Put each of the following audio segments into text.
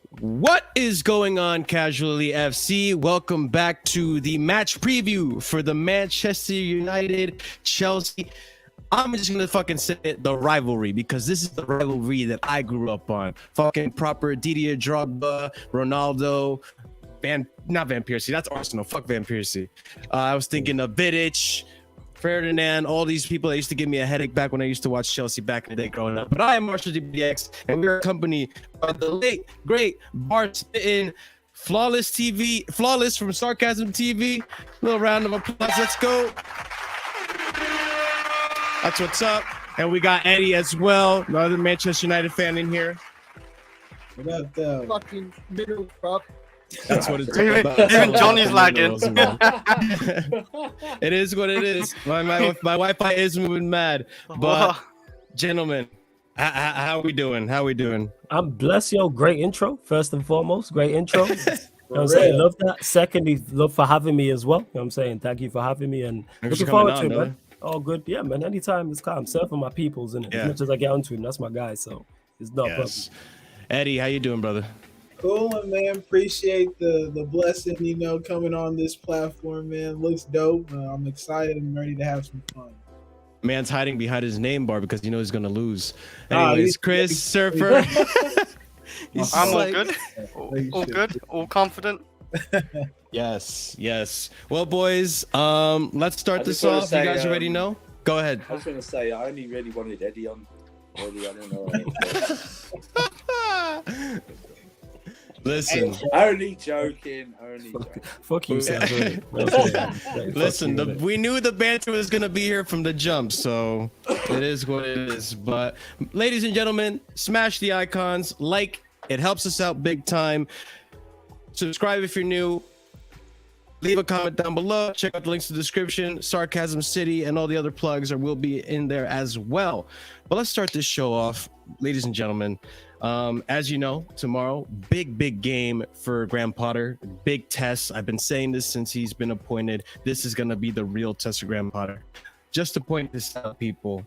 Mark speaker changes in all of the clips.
Speaker 1: What is going on, Casually FC? Welcome back to the match preview for the Manchester United Chelsea. I'm just gonna fucking say it, the rivalry, because this is the rivalry that I grew up on. Fucking proper Didier Drogba, Ronaldo, not Van Persie. That's Arsenal. Fuck Van Persie. I was thinking of Vidic, Ferdinand, all these people that used to give me a headache back when I used to watch Chelsea back in the day growing up. But I am Marshalldbdx, and we are accompanied by the late, great Bart Spittin, Flawless from Sarcasm TV. Little round of applause. Let's go. That's what's up. And we got Eddie as well, another Manchester United fan in here.
Speaker 2: What up, though?
Speaker 3: Fucking middle prop.
Speaker 1: That's what it's
Speaker 4: Even,
Speaker 1: about.
Speaker 4: even Johnny's lagging.
Speaker 1: It is what it is. My Wi-Fi is moving mad. But gentlemen, how are we doing? How are we doing?
Speaker 3: I'm blessed, yo. Great intro, first and foremost. Great intro. You know what I'm saying? Love that. Secondly, love for having me as well. You know what I'm saying? Thank you for having me and
Speaker 1: Thanks
Speaker 3: looking
Speaker 1: for
Speaker 3: forward
Speaker 1: coming
Speaker 3: to
Speaker 1: on,
Speaker 3: it, man. All good. Yeah, man. Anytime it's calm. I'm surfing my peoples in it.
Speaker 1: Yeah.
Speaker 3: As much as I get onto him, that's my guy. So it's not a problem.
Speaker 1: Eddie, how you doing, brother?
Speaker 2: Cool, man. Appreciate the blessing, coming on this platform, man. Looks dope. I'm excited and ready to have some fun.
Speaker 1: Man's hiding behind his name bar because he knows he's gonna lose.
Speaker 2: Nah,
Speaker 1: Anyways, Chris, Surfer. He's
Speaker 4: I'm all
Speaker 1: like-
Speaker 4: good. All good. All confident.
Speaker 1: Yes. Well, boys, let's start this
Speaker 5: wanna
Speaker 1: off. You
Speaker 5: say,
Speaker 1: guys already know? Go ahead.
Speaker 5: I was going to say, I only really wanted Eddie on. Really, I don't know.
Speaker 1: Listen,
Speaker 5: Only joking.
Speaker 3: Fuck you, Sam.
Speaker 1: listen. We knew the banter was gonna be here from the jump, so it is what it is. But, ladies and gentlemen, smash the icons, like it helps us out big time. Subscribe if you're new. Leave a comment down below. Check out the links in the description. Sarcasm City and all the other plugs will be in there as well. But let's start this show off, ladies and gentlemen. As you know, tomorrow, big game for Graham Potter. Big test. I've been saying this since he's been appointed. This is going to be the real test of Graham Potter. Just to point this out, people,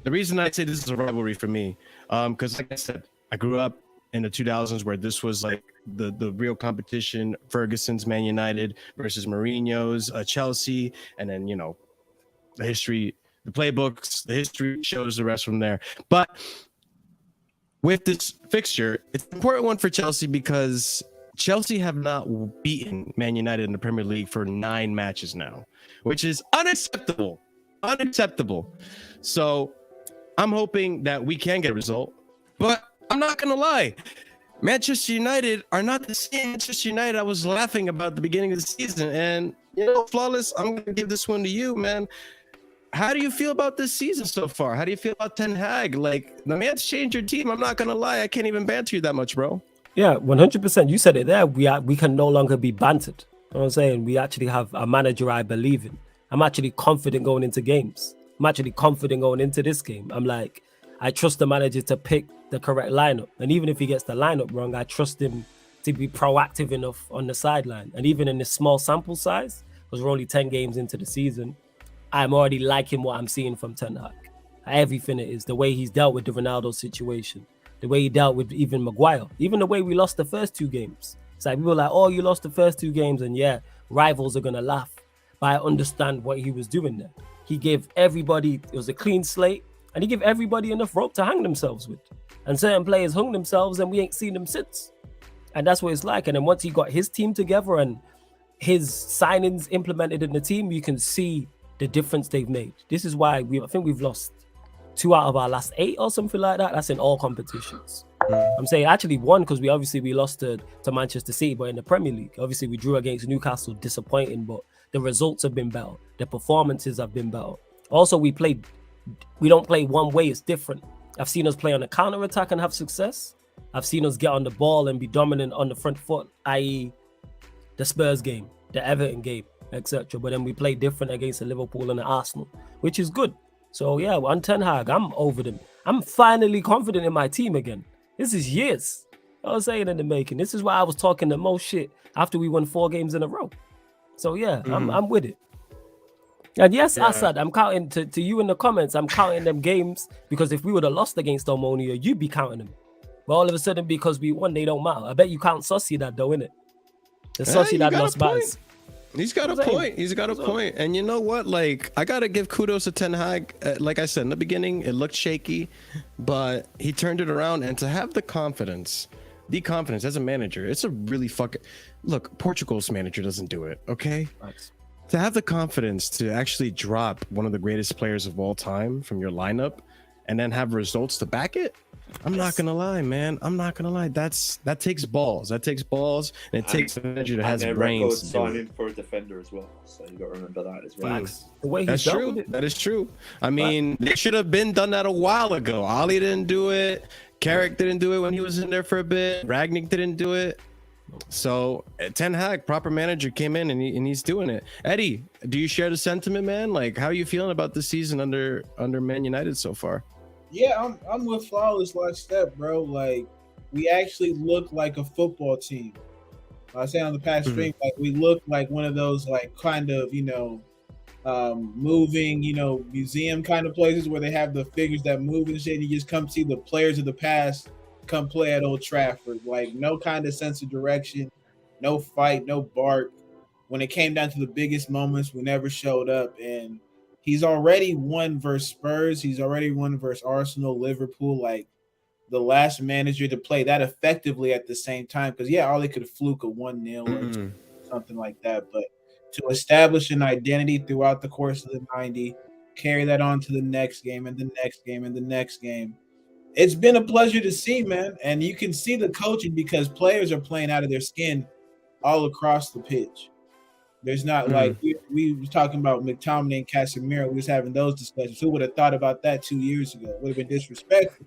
Speaker 1: the reason I say this is a rivalry for me, because like I said, I grew up in the 2000s where this was like the real competition. Ferguson's Man United versus Mourinho's Chelsea, and then the history, the playbooks, the history shows the rest from there. But with this fixture, it's an important one for Chelsea because Chelsea have not beaten Man United in the Premier League for 9 matches now, which is unacceptable. So I'm hoping that we can get a result, but I'm not gonna lie, Manchester United are not the same Manchester United I was laughing about at the beginning of the season. And Flawless, I'm gonna give this one to you, man. How do you feel about this season so far? How do you feel about Ten Hag? Like, the man's changed your team. I'm not gonna lie, I can't even banter you that much, bro.
Speaker 3: Yeah, 100%. You said it there. We can no longer be bantered. You know what I'm saying? We actually have a manager I believe in. I'm actually confident going into games. I'm actually confident going into this game. I'm like, I trust the manager to pick the correct lineup. And even if he gets the lineup wrong, I trust him to be proactive enough on the sideline. And even in this small sample size, because we're only 10 games into the season, I'm already liking what I'm seeing from Ten Hag. Everything it is, the way he's dealt with the Ronaldo situation, the way he dealt with even Maguire, even the way we lost the first 2 games. It's like, we were like, oh, you lost the first 2 games, and yeah, rivals are going to laugh. But I understand what he was doing there. He gave everybody, it was a clean slate, and he gave everybody enough rope to hang themselves with. And certain players hung themselves, and we ain't seen them since. And that's what it's like. And then once he got his team together and his signings implemented in the team, you can see the difference they've made. This is why I think we've lost 2 out of our last 8 or something like that. That's in all competitions. I'm saying actually 1 because we lost to Manchester City, but in the Premier League, obviously we drew against Newcastle, disappointing, but the results have been better. The performances have been better. Also, we don't play one way, it's different. I've seen us play on a counter attack and have success. I've seen us get on the ball and be dominant on the front foot, i.e. the Spurs game, the Everton game, etc. But then we play different against the Liverpool and the Arsenal, which is good. So yeah, on Ten Hag, I'm over them. I'm finally confident in my team again. This is years. I was saying in the making. This is why I was talking the most shit after we won 4 games in a row. So yeah, I'm with it. And yes, yeah. Assad, I'm counting to you in the comments. I'm counting them games because if we would have lost against Omonia, you'd be counting them. But all of a sudden, because we won, they don't matter. I bet you count Sociedad though, innit? The Sociedad
Speaker 1: you got
Speaker 3: lost
Speaker 1: a point.
Speaker 3: batters.
Speaker 1: He's got a point. He's got a point. And you know what? Like, I got to give kudos to Ten Hag. Like I said in the beginning, it looked shaky, but he turned it around. And to have the confidence as a manager, it's a really fucking... Look, Portugal's manager doesn't do it, okay?
Speaker 3: Nice.
Speaker 1: To have the confidence to actually drop one of the greatest players of all time from your lineup and then have results to back it, I'm not gonna lie, man. I'm not gonna lie. That takes balls. That takes balls, and it takes a manager that has brains.
Speaker 5: And signing for a defender as well, so you got to remember that as well.
Speaker 3: The way
Speaker 1: That's true. That is true. I mean, they should have been done that a while ago. Ali didn't do it. Carrick didn't do it when he was in there for a bit. Ragnick didn't do it. So Ten Hag, proper manager, came in and he's doing it. Eddie, do you share the sentiment, man? Like, how are you feeling about this season under Man United so far?
Speaker 2: Yeah, I'm with Flawless Lockstep, bro. Like, we actually look like a football team. I was saying on the past stream, like, we look like one of those, like, kind of, moving, museum kind of places where they have the figures that move and shit. You just come see the players of the past come play at Old Trafford. Like, no kind of sense of direction, no fight, no bark. When it came down to the biggest moments, we never showed up. And he's already won versus Spurs. He's already won versus Arsenal, Liverpool. Like, the last manager to play that effectively at the same time. Because, yeah, all they could fluke a 1-0 or something like that. But to establish an identity throughout the course of the 90, carry that on to the next game and the next game and the next game. It's been a pleasure to see, man. And you can see the coaching because players are playing out of their skin all across the pitch. There's not like we were talking about McTominay and Casemiro. We was having those discussions. Who would have thought about that 2 years ago? Would have been disrespectful,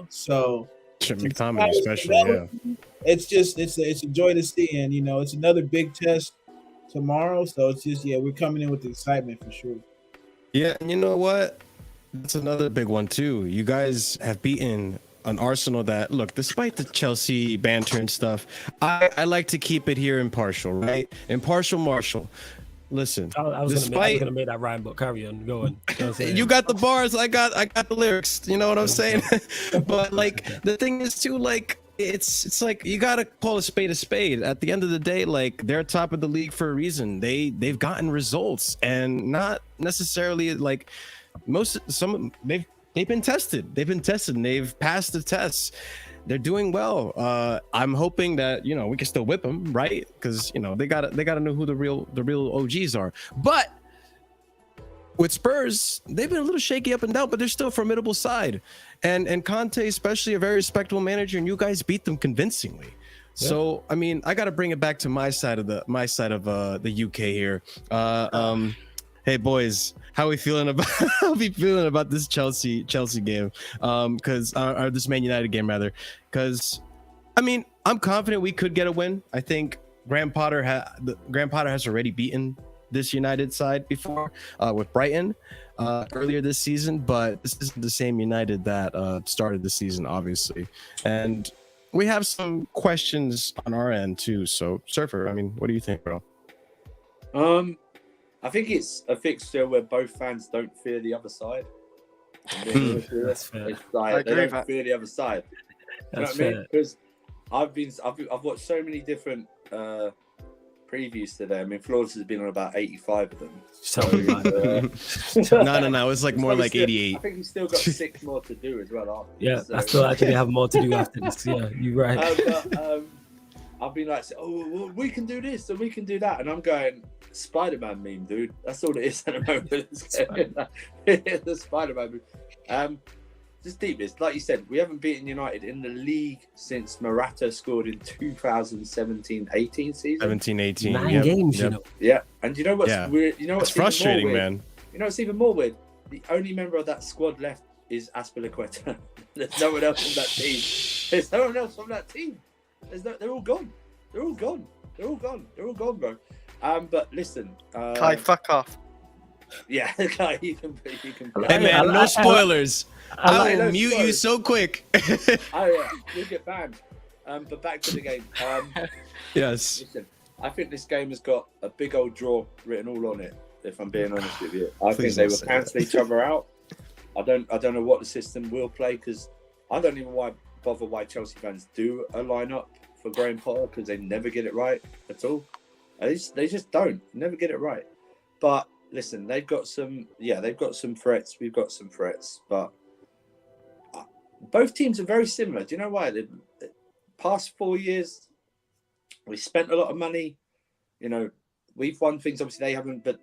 Speaker 2: So
Speaker 1: McTominay, especially, yeah.
Speaker 2: It's a joy to see, and it's another big test tomorrow. So it's just we're coming in with excitement for sure.
Speaker 1: Yeah, and you know what? That's another big one too. You guys have beaten an Arsenal that, look, despite the Chelsea banter and stuff, I like to keep it here impartial, right? Impartial Marshall. Listen,
Speaker 3: I was gonna make that rhyme, but carry on, go on.
Speaker 1: You got the bars, I got the lyrics. You know what I'm saying? But like the thing is too, like it's like you gotta call a spade a spade. At the end of the day, like they're top of the league for a reason. They've gotten results, and not necessarily like they've been tested. And they've passed the tests. They're doing well. I'm hoping that we can still whip them, right? Because they gotta know who the real OGs are. But with Spurs, they've been a little shaky up and down, but they're still a formidable side. And Conte, especially, a very respectable manager, and you guys beat them convincingly. Yeah. So I mean, I gotta bring it back to my side of the UK here. Hey boys, how are we feeling about this Chelsea game? Or this Man United game rather? Because I mean, I'm confident we could get a win. I think Graham Potter has already beaten this United side before with Brighton earlier this season, but this isn't the same United that started the season, obviously. And we have some questions on our end too. So, Surfer, I mean, what do you think, bro?
Speaker 5: I think it's a fixture where both fans don't fear the other side.
Speaker 3: That's fair.
Speaker 5: It's like they don't fear the other side. You know what I mean? Because I've watched so many different previews today. I mean, Flawless has been on about 85 of them.
Speaker 3: So
Speaker 1: no, it's like more like 88.
Speaker 5: I think he's still got 6 more to do as well.
Speaker 3: Yeah, I still actually have more to do after this. Yeah, you're right.
Speaker 5: I've been like, well, we can do this and we can do that, and I'm going Spider-Man meme, dude. That's all it is at the moment. The Spider-Man meme. Just deep this, like you said, we haven't beaten United in the league since Morata scored in 2017-18 season.
Speaker 1: 17-18.
Speaker 3: 9 games,
Speaker 5: Yeah, and you know what's weird? You know what's
Speaker 1: it's frustrating, man.
Speaker 5: You know what's even more weird? The only member of that squad left is Azpilicueta. There's no one else from that team. They're all gone. They're all gone, bro. But listen,
Speaker 4: Kai, fuck off.
Speaker 5: Yeah, Kai, you can.
Speaker 1: Hey man, no spoilers. I will mute you so quick.
Speaker 5: Oh yeah, you'll get banned. But back to the game.
Speaker 1: Yes.
Speaker 5: Listen, I think this game has got a big old draw written all on it. If I'm being honest with you, I think they will cancel each other out. I don't know what the system will play because I don't even bother why Chelsea fans do a lineup for Graham Potter, because they never get it right at all. They just don't never get it right. But listen, they've got some threats. We've got some threats, but both teams are very similar. Do you know why? The past 4 years, we spent a lot of money. You know, we've won things. Obviously, they haven't, but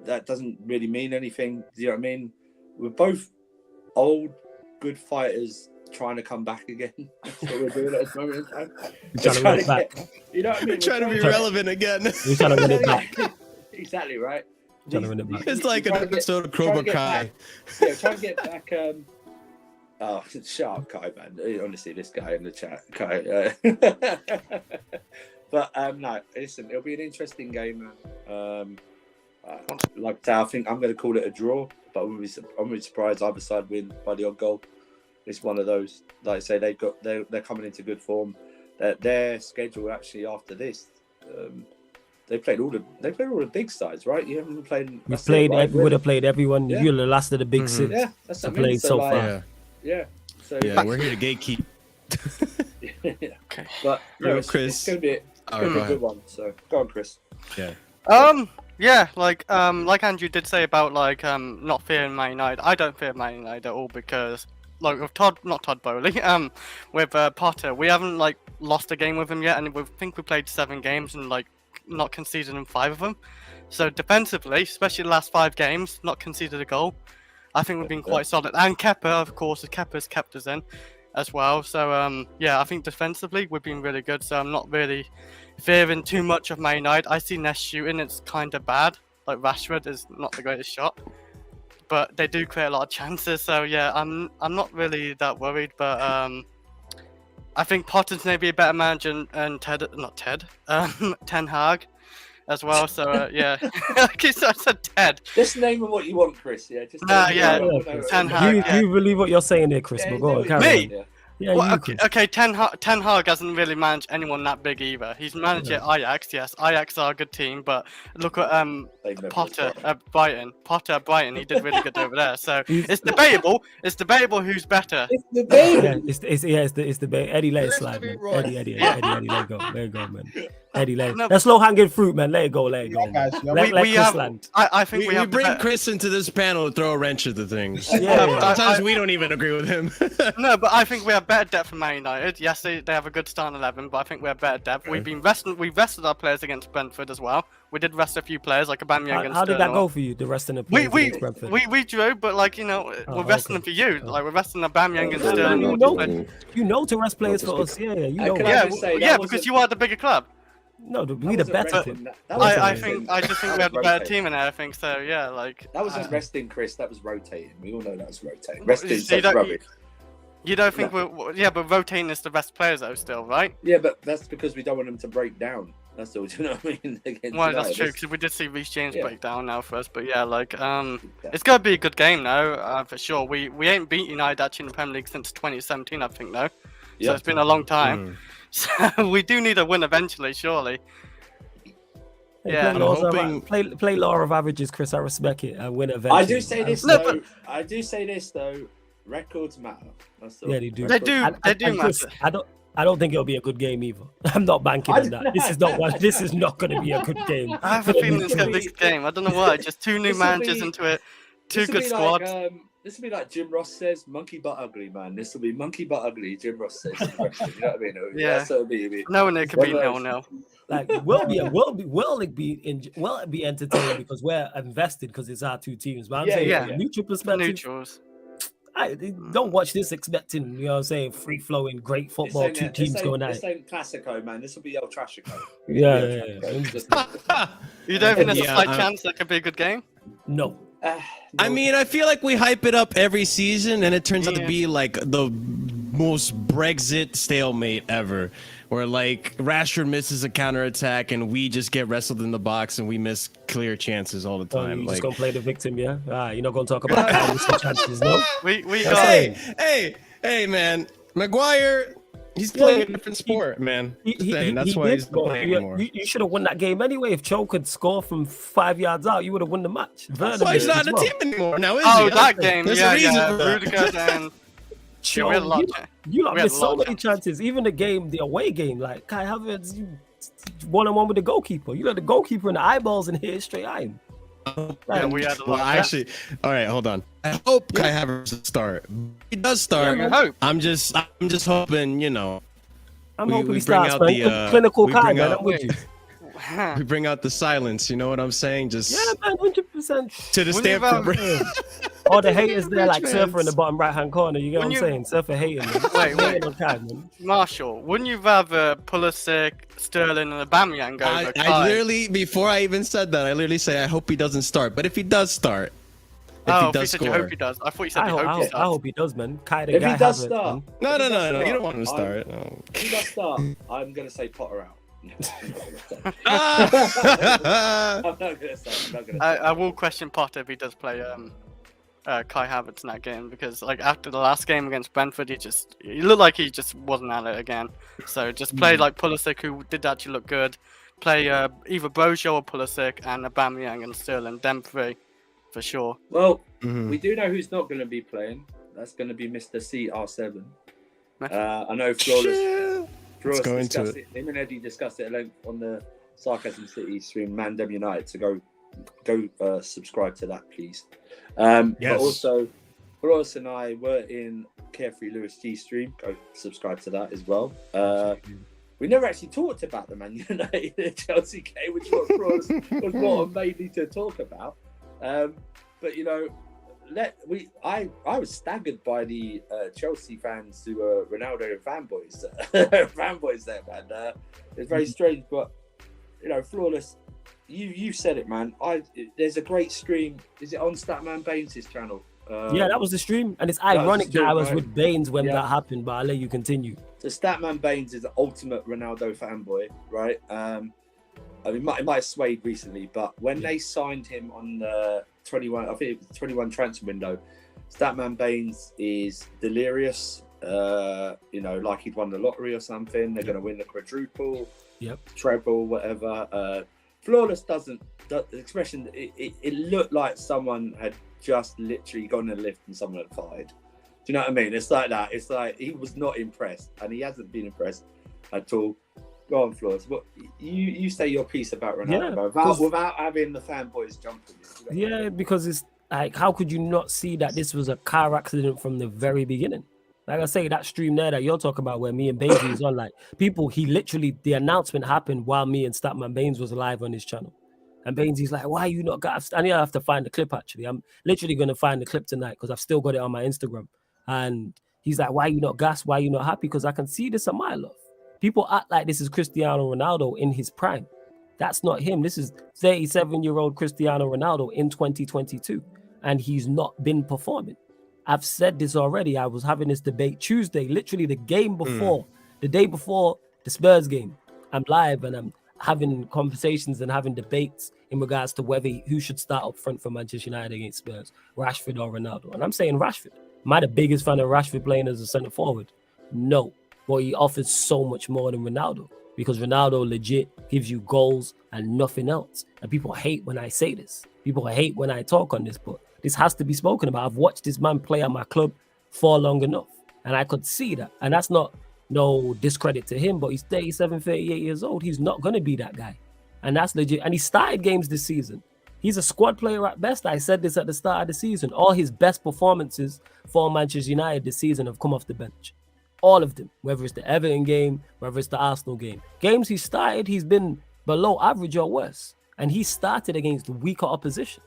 Speaker 5: that doesn't really mean anything. Do you know what I mean? We're both old, good fighters trying to come back again. That's what we're doing at this moment in time.
Speaker 3: Trying to win it back.
Speaker 5: You know what I mean?
Speaker 1: We're trying to be relevant again.
Speaker 3: We're trying to win it back.
Speaker 5: Exactly right.
Speaker 3: Trying to win it back.
Speaker 1: It's like an episode of Cobra Kai.
Speaker 5: Yeah, try and get back. Oh, shut up, Kai, man. Honestly, this guy in the chat, Kai. But no, listen, it'll be an interesting game, man. Like I say, I think I'm going to call it a draw, but I'm going to be surprised either side win by the odd goal. It's one of those. Like I say, they're coming into good form. Their schedule actually after this, they played all the big sides, right? You haven't played.
Speaker 3: We would have played everyone.
Speaker 5: Yeah.
Speaker 3: You're the last of the big six.
Speaker 5: Yeah, that's what I
Speaker 3: played
Speaker 5: mean.
Speaker 3: so far.
Speaker 1: Yeah.
Speaker 5: Yeah. So
Speaker 1: Yeah, we're here to gatekeep.
Speaker 5: Okay. But no,
Speaker 1: Chris.
Speaker 5: it's going to be a good one. So go on, Chris.
Speaker 1: Yeah.
Speaker 4: Yeah, like Andrew did say about like not fearing Man United. I don't fear Man United at all because like with not Todd Bowley, with Potter, we haven't like lost a game with him yet, and we think we played 7 games and like not conceded in 5 of them. So defensively, especially the last 5 games, not conceded a goal. I think we've been quite solid. And Kepa, of course, Kepa's kept us in as well. So yeah, I think defensively we've been really good. So I'm not really fearing too much of Man United. I see Nest shooting, it's kind of bad. Like Rashford is not the greatest shot, but they do create a lot of chances. So yeah, I'm not really that worried. But I think Potter's maybe a better manager and Ten Hag as well. So yeah, I said Ted.
Speaker 5: Just name them what you want, Chris. Yeah, just
Speaker 4: Ten Hag.
Speaker 3: You believe what you're saying here, Chris? But go on, carry on. Yeah,
Speaker 4: well, okay, Ten Hag hasn't really managed anyone that big either. He's managed at Ajax, yes. Ajax are a good team, but look at Potter at Brighton. Potter at Brighton, he did really good over there. So it's debatable. It's debatable who's better.
Speaker 2: It's debatable.
Speaker 3: Yeah, it's debatable. Eddie, let it slide, man. Eddie, let it go. Let it go, man. Eddie, that's low hanging fruit, man. Let it go, let Chris land.
Speaker 4: I think
Speaker 1: we bring Chris into this panel to throw a wrench into things.
Speaker 3: Yeah.
Speaker 1: Sometimes we don't even agree with him.
Speaker 4: No, but I think we have better depth from Man United. Yes, they have a good starting 11, but I think we have better depth.
Speaker 1: Okay.
Speaker 4: We've rested our players against Brentford as well. We did rest a few players like Aubameyang and
Speaker 3: How did that go for you? The rest of the players against Brentford?
Speaker 4: We drew, but like we're resting them for you. Like we're resting Aubameyang and Sterling.
Speaker 3: You know to rest players for us. Yeah, you know.
Speaker 4: Yeah, because you are the bigger club.
Speaker 3: No, we the better team.
Speaker 4: I just think we have the better team in there. I think so. Yeah, like
Speaker 5: that wasn't resting, Chris. That was rotating. We all know that was rotating. Resting rubbish.
Speaker 4: You don't think but rotating is the best players though, still, right?
Speaker 5: Yeah, but that's because we don't want them to break down. That's all. Do you know what I mean?
Speaker 4: Well, that's true because we did see Reece James break down now for us. But yeah, like it's gonna be a good game now, for sure. We ain't beat United actually in the Premier League since 2017, I think, though. So it's been a long time. So we do need a win eventually, surely. Yeah,
Speaker 3: play law of averages, Chris. I respect it. And win eventually.
Speaker 5: I do say this though. Records matter. That's all.
Speaker 3: Yeah, they do.
Speaker 4: They do matter.
Speaker 3: Chris, I don't think it'll be a good game either. I'm not banking on that. This is not going to be a good game.
Speaker 4: I have a feeling it's going to be a good game. I don't know why. Just 2 new managers into it, 2 good squads.
Speaker 5: This will be like Jim Ross says, monkey butt ugly, man. This will be monkey butt ugly, Jim Ross says. You know what I mean?
Speaker 4: Yeah.
Speaker 5: So it'll be
Speaker 4: no one there could be 0-0.
Speaker 3: Like will it be entertaining because we're invested because it's our 2 teams. But I'm saying from a neutral perspective.
Speaker 4: Neutrals.
Speaker 3: I don't watch this expecting, you know what I'm saying, free flowing, great football, 2 teams going at it.
Speaker 5: This ain't Classico, man. This will be El Trashico.
Speaker 3: Yeah.
Speaker 4: You don't think there's a slight chance that could be a good game?
Speaker 3: No.
Speaker 1: I mean, I feel like we hype it up every season, and it turns out to be like the most Brexit stalemate ever, where like Rashford misses a counterattack, and we just get wrestled in the box, and we miss clear chances all the time.
Speaker 3: You're just gonna play the victim, yeah? You're not gonna talk about how missing chances, no?
Speaker 4: We got
Speaker 1: hey, man, Maguire. He's playing a different sport, man. That's why he's playing anymore.
Speaker 3: You should have won that game anyway. If Cho could score from 5 yards out, you would have won the match.
Speaker 1: That's why he's not in the team anymore now, is he?
Speaker 4: Oh, that game. Rudiger and
Speaker 3: Cho,
Speaker 4: we had a lot.
Speaker 3: you lot
Speaker 4: we had
Speaker 3: missed
Speaker 4: a
Speaker 3: so
Speaker 4: lot of
Speaker 3: many chances. Even the away game, like Kai Havertz, you one-on-one with the goalkeeper. You let the goalkeeper in the eyeballs and hit it straight at him.
Speaker 4: Yeah, we had a lot.
Speaker 1: Well, actually, all right, hold on. I hope Kai Havertz will start. He does start.
Speaker 4: I hope.
Speaker 1: I'm just hoping,
Speaker 3: I'm
Speaker 1: We-
Speaker 3: hoping
Speaker 1: we
Speaker 3: he
Speaker 1: bring
Speaker 3: starts,
Speaker 1: out
Speaker 3: man.
Speaker 1: the,
Speaker 3: Clinical
Speaker 1: we
Speaker 3: Kai,
Speaker 1: bring
Speaker 3: man.
Speaker 1: out-
Speaker 3: I'm with you.
Speaker 1: we bring out the silence. You know what I'm saying? Just
Speaker 3: Yeah, man, 100%.
Speaker 1: to the
Speaker 4: Wouldn't you
Speaker 1: Stamford
Speaker 4: have-
Speaker 1: Bridge.
Speaker 3: All the haters there, like
Speaker 1: Bridge
Speaker 3: Surfer in the
Speaker 1: fans.
Speaker 3: bottom right-hand corner. You get what I'm
Speaker 4: When you-
Speaker 3: saying? Surfer hating, man.
Speaker 4: Wait.
Speaker 3: Hating on Kai, man.
Speaker 4: Marshall, wouldn't you rather Pulisic, Sterling, and Aubameyang over
Speaker 1: I
Speaker 4: Kai?
Speaker 1: literally, before I even said that, I literally say I hope he doesn't start. But if he does start, if
Speaker 4: Oh,
Speaker 1: he
Speaker 4: you
Speaker 1: does
Speaker 4: said you
Speaker 1: score,
Speaker 4: hope he does. I thought you said
Speaker 3: I
Speaker 4: you
Speaker 3: hope,
Speaker 4: hope
Speaker 3: I,
Speaker 4: he
Speaker 3: hope, I
Speaker 4: starts.
Speaker 3: hope he does, man. Kai the
Speaker 5: If
Speaker 3: guy
Speaker 5: he does
Speaker 3: Havertz,
Speaker 5: start,
Speaker 3: man.
Speaker 1: no,
Speaker 5: If he does
Speaker 1: you
Speaker 5: start,
Speaker 1: don't want him to start. No.
Speaker 5: If he does start, I'm going to say Potter out. No, I'm not going to say.
Speaker 1: Ah!
Speaker 5: I'm not going to say. I'm not going to say.
Speaker 4: I will question Potter if he does play Kai Havertz in that game, because like after the last game against Brentford, he looked like he just wasn't at it again. So just play like Pulisic, who did actually look good. Play either Brojo or Pulisic, and Aubameyang and Sterling, them three for sure.
Speaker 5: Well,
Speaker 1: Mhm.
Speaker 5: we do know who's not going to be playing. That's going to be Mr. CR7.
Speaker 4: Nice.
Speaker 5: I know Flawless.
Speaker 1: Let's go into
Speaker 5: discussed it. Him and Eddie discussed it at length on the Sarcasm City stream, Mandem United. So go subscribe to that, please.
Speaker 1: Yes.
Speaker 5: But also, Flawless and I were in Carefree Lewis G stream. Go subscribe to that as well. We never actually talked about the Man United Chelsea game, which was Flawless was what mainly to talk about. But I was staggered by the Chelsea fans who were Ronaldo fanboys. Fanboys there, man. It's very strange, but Flawless. You said it, man. There's a great stream. Is it on Statman Baines' channel?
Speaker 3: Yeah, that was the stream. And it's
Speaker 5: was the
Speaker 3: ironic that I
Speaker 5: stream,
Speaker 3: was
Speaker 5: right?
Speaker 3: with Baines when
Speaker 5: Yeah.
Speaker 3: that happened, but I'll let you continue.
Speaker 5: So Statman Baines is the ultimate Ronaldo fanboy, right? I mean, it might have swayed recently, but when they signed him on the 21, I think it was 21 transfer window, Statman Baines is delirious. Like he'd won the lottery or something. They're going to win the quadruple, treble, whatever. Flawless the expression, it looked like someone had just literally gone in a lift and someone had fired. Do you know what I mean? It's like that. It's like he was not impressed, and he hasn't been impressed at all. Go on, Flawless. What you say your piece about Ronaldo without having the fanboys jumping you.
Speaker 3: Yeah, because it's like, how could you not see that this was a car accident from the very beginning? Like I say, that stream there that you're talking about where me and Baines was on, like the announcement happened while me and Statman Baines was live on his channel. And Baines, he's like, why are you not got? I need to have to find the clip, actually. I'm literally going to find the clip tonight because I've still got it on my Instagram. And he's like, why are you not gassed? Why are you not happy? Because I can see this a mile off. People act like this is Cristiano Ronaldo in his prime. That's not him. This is 37-year-old Cristiano Ronaldo in 2022. And he's not been performing. I've said this already. I was having this debate Tuesday, literally the game before, the day before the Spurs game. I'm live and I'm having conversations and having debates in regards to who should start up front for Manchester United against Spurs, Rashford or Ronaldo. And I'm saying Rashford. Am I the biggest fan of Rashford playing as a centre forward? No. But he offers so much more than Ronaldo, because Ronaldo legit gives you goals and nothing else. And people hate when I say this. People hate when I talk on this, but this has to be spoken about. I've watched this man play at my club for long enough, and I could see that. And that's not no discredit to him, but he's 37, 38 years old. He's not going to be that guy. And that's legit. And he started games this season. He's a squad player at best. I said this at the start of the season. All his best performances for Manchester United this season have come off the bench. All of them, whether it's the Everton game, whether it's the Arsenal game. Games he started, he's been below average or worse. And he started against weaker opposition.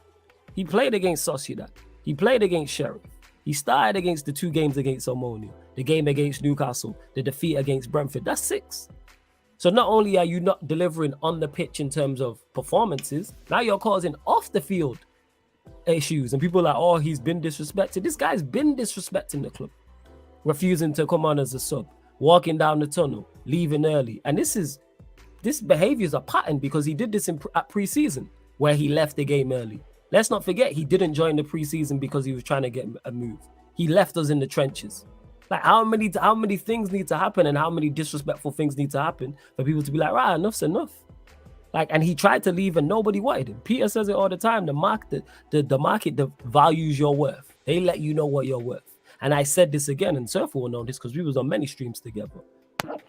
Speaker 3: He played against Sociedad. He played against Sheriff. He started against the 2 games against Omonia, the game against Newcastle, the defeat against Brentford. That's 6. So not only are you not delivering on the pitch in terms of performances, now you're causing off the field issues. And people are like, oh, he's been disrespected. This guy's been disrespecting the club. Refusing to come on as a sub, walking down the tunnel, leaving early. And this behavior is a pattern, because he did this at pre-season where he left the game early. Let's not forget, he didn't join the pre-season because he was trying to get a move. He left us in the trenches. Like, how many things need to happen, and how many disrespectful things need to happen for people to be like, right, enough's enough. Like, and he tried to leave and nobody wanted him. Peter says it all the time. The market values your worth. They let you know what you're worth. And I said this again, and Surfer will know this because we was on many streams together.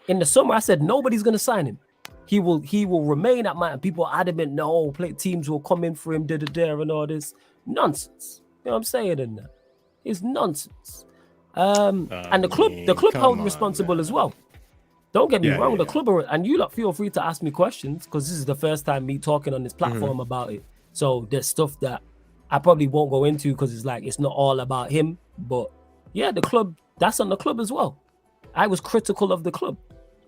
Speaker 3: In the summer, I said nobody's gonna sign him. He will remain at my. People are adamant, no, teams will come in for him, and all this nonsense. You know what I'm saying? In that, it's nonsense. And the club held responsible as well. Don't get me wrong, the club are, and you lot feel free to ask me questions because this is the first time me talking on this platform about it. So there's stuff that I probably won't go into because it's like it's not all about him. But yeah, the club, that's on the club as well. I was critical of the club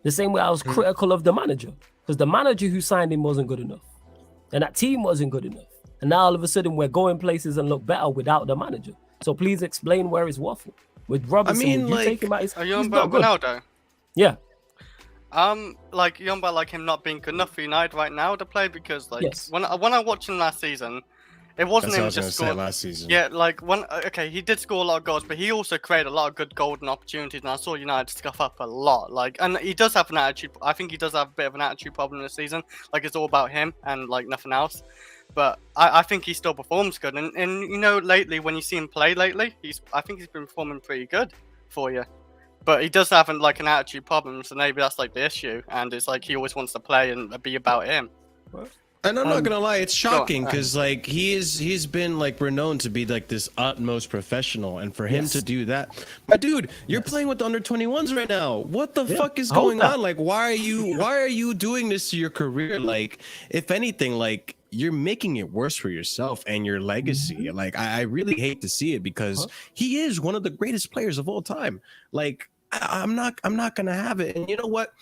Speaker 3: the same way I was critical of the manager because the manager who signed him wasn't good enough, and that team wasn't good enough. And now all of a sudden we're going places and look better without the manager. So please explain where it's waffle. With Robertson, you take him out.
Speaker 4: Are you on about Ronaldo?
Speaker 3: Yeah.
Speaker 4: Like you on about like him not being good enough for United right now to play because like when I watched him last season, it wasn't him just scoring
Speaker 1: last season.
Speaker 4: Yeah, like he did score a lot of goals, but he also created a lot of good golden opportunities, and I saw United scuff up a lot. Like, and he does have an attitude. I think he does have a bit of an attitude problem this season. Like it's all about him and like nothing else. But I think he still performs good, and you know lately when you see him play lately, I think he's been performing pretty good for you. But he does have like an attitude problem, so maybe that's like the issue. And it's like he always wants to play and be about him.
Speaker 1: And I'm not gonna lie, it's shocking because like he's been like renowned to be like this utmost professional, and for him to do that, my dude, you're playing with the under 21s right now. What the fuck is going on? Like, why are you doing this to your career? Like, if anything, like you're making it worse for yourself and your legacy. Like, I really hate to see it because he is one of the greatest players of all time. Like, I'm not gonna have it. And you know what?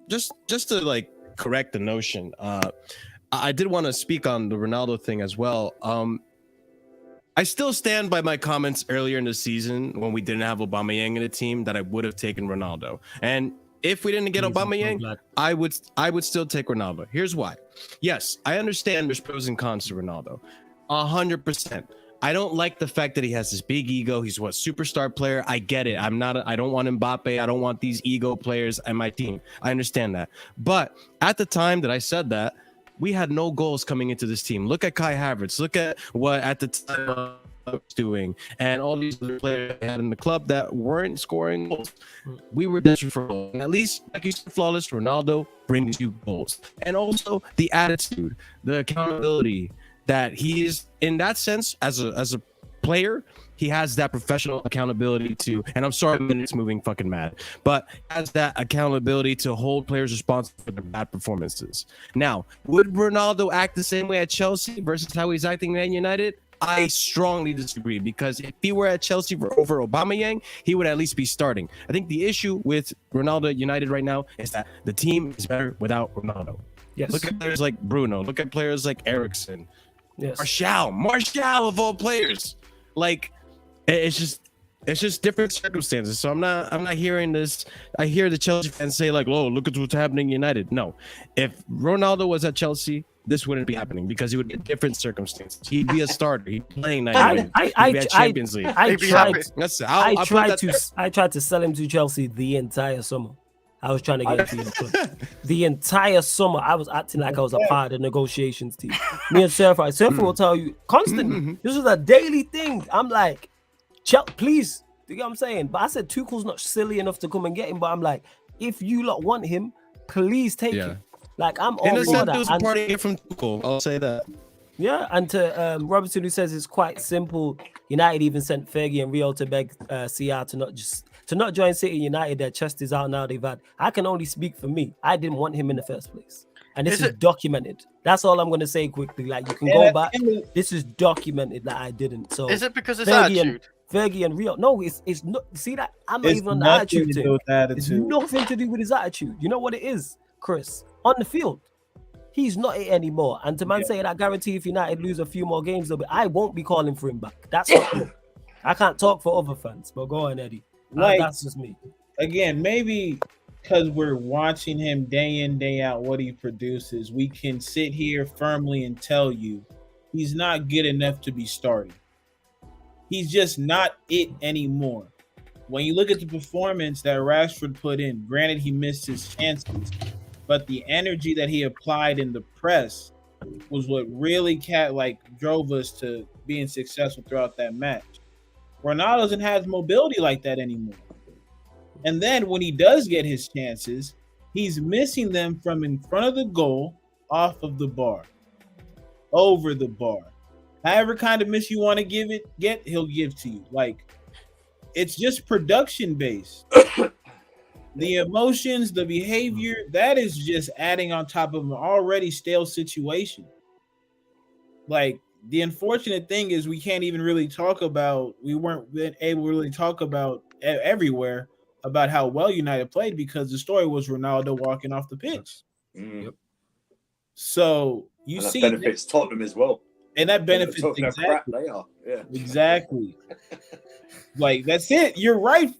Speaker 1: Just to like correct the notion. I did want to speak on the Ronaldo thing as well. I still stand by my comments earlier in the season when we didn't have Aubameyang in the team that I would have taken Ronaldo. And if we didn't get Aubameyang, I would still take Ronaldo. Here's why. Yes, I understand there's pros and cons to Ronaldo. 100%. I don't like the fact that he has this big ego. He's what, superstar player. I get it. I don't want Mbappe. I don't want these ego players on my team. I understand that. But at the time that I said that, we had no goals coming into this team. Look at Kai Havertz. Look at what at the time I was doing, and all these other players I had in the club that weren't scoring goals. We were desperate for goals. And at least, like you said, flawless Ronaldo brings you goals, and also the attitude, the accountability that he is in that sense as a player. He has that professional accountability to, and I'm sorry, it's moving fucking mad, but has that accountability to hold players responsible for their bad performances. Now, would Ronaldo act the same way at Chelsea versus how he's acting at United? I strongly disagree, because if he were at Chelsea over Aubameyang, he would at least be starting. I think the issue with Ronaldo at United right now is that the team is better without Ronaldo.
Speaker 3: Yes.
Speaker 1: Look at players like Bruno. Look at players like Eriksen.
Speaker 3: Yes.
Speaker 1: Martial of all players. Like, it's just different circumstances. So I'm not hearing this. I hear the Chelsea fans say like, "Oh, look at what's happening in United." No, if Ronaldo was at Chelsea, this wouldn't be happening because it would be different circumstances. He'd be a starter. He'd be playing 90 minutes. He'd be at Champions League.
Speaker 3: I tried to sell him to Chelsea the entire summer. I was trying to get him to the club. The entire summer, I was acting like I was a part of the negotiations team. Me and Surfer will tell you constantly. This was a daily thing. I'm like, please, you get what I'm saying? But I said Tuchel's not silly enough to come and get him. But I'm like, if you lot want him, please take him. Like, I'm all for that.
Speaker 1: Was partying from Tuchel. I'll say that.
Speaker 3: Yeah, and to Robertson, who says it's quite simple. United even sent Fergie and Rio to beg CR to not join City United. Their chest is out now. I can only speak for me. I didn't want him in the first place, and this is documented. That's all I'm going to say quickly. Like, you can go back. This is documented that I didn't. So
Speaker 4: is it because it's attitude?
Speaker 3: Fergie and Rio. No, it's not. See that? I'm not even on the attitude thing. It's nothing to do with his attitude. You know what it is, Chris? On the field, he's not it anymore. And to say that, guarantee if United lose a few more games, I won't be calling for him back. That's not me. I can't talk for other fans, but go on, Eddie. That's just me.
Speaker 2: Again, maybe because we're watching him day in, day out, what he produces, we can sit here firmly and tell you he's not good enough to be starting. He's just not it anymore. When you look at the performance that Rashford put in, granted he missed his chances, but the energy that he applied in the press was what really drove us to being successful throughout that match. Ronaldo doesn't have mobility like that anymore. And then when he does get his chances, he's missing them from in front of the goal, off of the bar, over the bar. However kind of miss you want to get, he'll give to you. Like, it's just production based. The emotions, the behavior, that is just adding on top of an already stale situation. Like, the unfortunate thing is we can't even really talk about, we weren't able to really talk about everywhere about how well United played because the story was Ronaldo walking off the pitch.
Speaker 3: Yep.
Speaker 2: So you
Speaker 5: and that
Speaker 2: see
Speaker 5: benefits Tottenham as well.
Speaker 2: And that benefits
Speaker 5: Talking how crap they are. Yeah.
Speaker 2: Exactly. Like, that's it. You're right,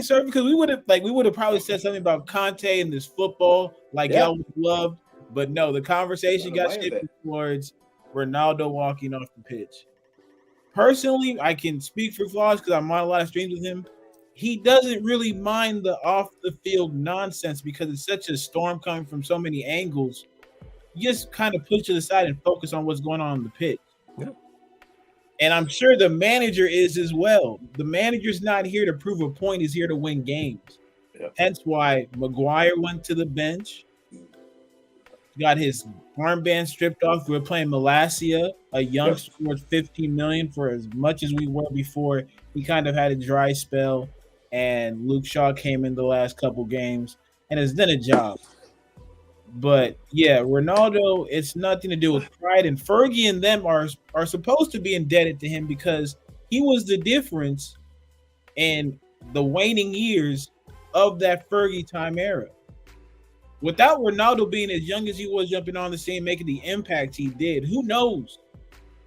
Speaker 2: sir. Because we would have probably said something about Conte and this football, like y'all would love. But no, the conversation got shifted towards Ronaldo walking off the pitch. Personally, I can speak for Flaws because I'm on a lot of streams with him. He doesn't really mind the off the field nonsense because it's such a storm coming from so many angles. You just kind of push it aside and focus on what's going on the pitch.
Speaker 3: Yeah.
Speaker 2: And I'm sure the manager is as well. The manager's not here to prove a point. He's here to win games.
Speaker 5: Yeah.
Speaker 2: Hence why Maguire went to the bench. Got his armband stripped off. We're playing Malacia, a youngster worth 15 million for as much as we were before. He kind of had a dry spell, and Luke Shaw came in the last couple games and has done a job. But yeah, Ronaldo, it's nothing to do with pride, and Fergie and them are supposed to be indebted to him because he was the difference in the waning years of that Fergie time era. Without Ronaldo being as young as he was, jumping on the scene, making the impact he did, who knows?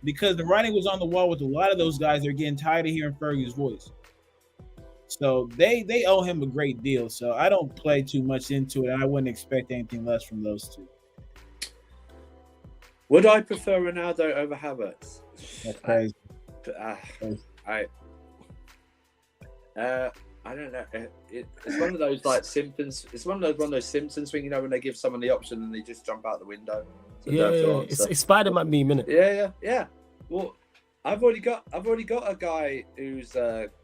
Speaker 2: Because the writing was on the wall with a lot of those guys. They're getting tired of hearing Fergie's voice. So they owe him a great deal. So I don't play too much into it. And I wouldn't expect anything less from those two.
Speaker 5: Would I prefer Ronaldo over Havertz?
Speaker 2: That's crazy.
Speaker 5: I don't know. It's one of those like Simpsons. It's one of those Simpsons thing, when they give someone the option and they just jump out the window. So
Speaker 3: it's Spider-Man meme, innit?
Speaker 5: Yeah. Well, I've already got a guy who's